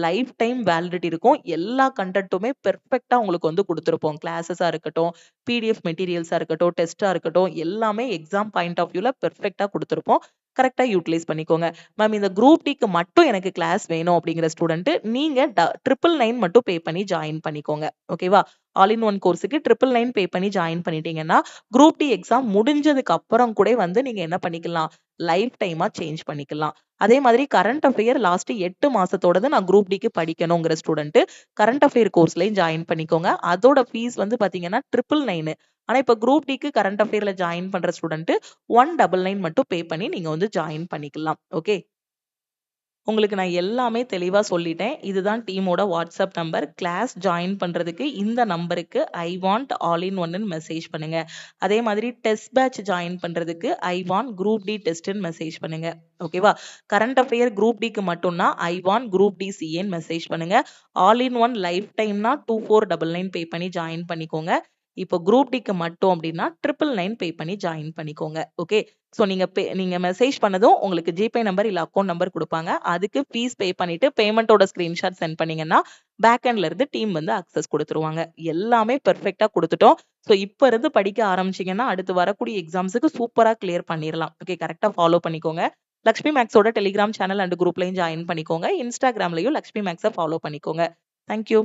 லைஃப் டைம் வேலிடிட்டி இருக்கும். எல்லா கன்டென்ட்டுமே பெர்ஃபெக்ட்டா உங்களுக்கு வந்து குடுத்திருப்போம். கிளாஸஸா இருக்கட்டும், பிடிஎஃப் மெட்டீரியல்ஸா இருக்கட்டும், டெஸ்ட்டா இருக்கட்டும், எல்லாமே எக்ஸாம் பாயிண்ட் ஆஃப் வியூல பெர்ஃபெக்ட்டா குடுத்திருப்போம். கரெக்ட்டா யூட்டிலைஸ் பண்ணிக்கோங்க. மேம் இந்த குரூப் டிக்கு மட்டும் எனக்கு கிளாஸ் வேணும் அப்படிங்கிற ஸ்டூடண்ட் நீங்க 999 மட்டும் பே பண்ணி ஜாயின் பண்ணிக்கோங்க. ஓகேவா? ஆல் இன் ஒன் கோர்ஸ்க்கு 999 பே பண்ணி ஜாயின் பண்ணிட்டீங்கன்னா, குரூப் டி எக்ஸாம் முடிஞ்சதுக்கு அப்புறம் கூட வந்து நீங்க என்ன பண்ணிக்கலாம்? லைஃப் டைமா சேஞ்ச் பண்ணிக்கலாம். அதே மாதிரி கரண்ட் அஃபேர் லாஸ்ட் 8 மாசத்தோடது நான் குரூப் டிக்கு படிக்கணுங்கிற ஸ்டூடண்ட் கரண்ட் அஃபேர் கோர்ஸ்லயும் ஜாயின் பண்ணிக்கோங்க. அதோட ஃபீஸ் வந்து பாத்தீங்கன்னா 999. ஆனா இப்ப குரூப் டிக்கு கரண்ட் அஃபேர்ல ஜாயின் பண்ற ஸ்டூடண்ட் 199 மட்டும் பே பண்ணி நீங்க வந்து ஜாயின் பண்ணிக்கலாம். ஓகே. உங்களுக்கு நான் எல்லாமே தெளிவா சொல்லிட்டேன். இதுதான் டீமோட வாட்ஸ்அப் நம்பர். கிளாஸ் ஜாயின் பண்றதுக்கு இந்த நம்பருக்கு ஐ வாண்ட் ஆல் இன் ஒன்னு மெசேஜ் பண்ணுங்க. அதே மாதிரி டெஸ்ட் பேட்ச் ஜாயின் பண்றதுக்கு ஐ வாண்ட் குரூப் டி டெஸ்ட்ன்னு மெசேஜ் பண்ணுங்க. ஓகேவா? கரண்ட் அஃபேர் குரூப் டிக்கு மட்டும்னா ஐ வாண்ட் குரூப் டி சிஏன்னு மெசேஜ் பண்ணுங்க. ஆல் இன் ஒன் லைஃப் டைம்னா 2499 பே பண்ணி ஜாயின் பண்ணிக்கோங்க. இப்போ குரூப் டிக்கு மட்டும் அப்படின்னா 999 பே பண்ணி ஜாயின் பண்ணிக்கோங்க. ஓகே. சோ நீங்க மெசேஜ் பண்ணதும் உங்களுக்கு ஜிபே நம்பர் இல்ல அக்கவுண்ட் நம்பர் குடுப்பாங்க. அதுக்கு ஃபீஸ் பே பண்ணிட்டு பேமெண்டோட ஸ்கிரீன்ஷாட் சென்ட் பண்ணீங்கன்னா, பேக் எண்ட்ல இருந்து டீம் வந்து அக்சஸ் குடுத்துருவாங்க. எல்லாமே பெர்ஃபெக்ட்டா குடுத்துட்டோம். சோ இப்ப இருந்து படிக்க ஆரம்பிச்சீங்கன்னா, அடுத்து வரக்கூடிய எக்ஸாம்ஸ்க்கு சூப்பரா கிளியர் பண்ணிரலாம். ஓகே கரெக்ட்டா ஃபாலோ பண்ணிக்கோங்க. லக்ஷ்மி மேக்ஸோட டெலிகிராம் சேனல் அண்ட் குரூப்லயும் ஜாயின் பண்ணிக்கோங்க. இன்ஸ்டாகிராம்லயும் லக்ஷ்மி மேக்ஸ ஃபாலோ பண்ணிக்கோங்க. Thank you.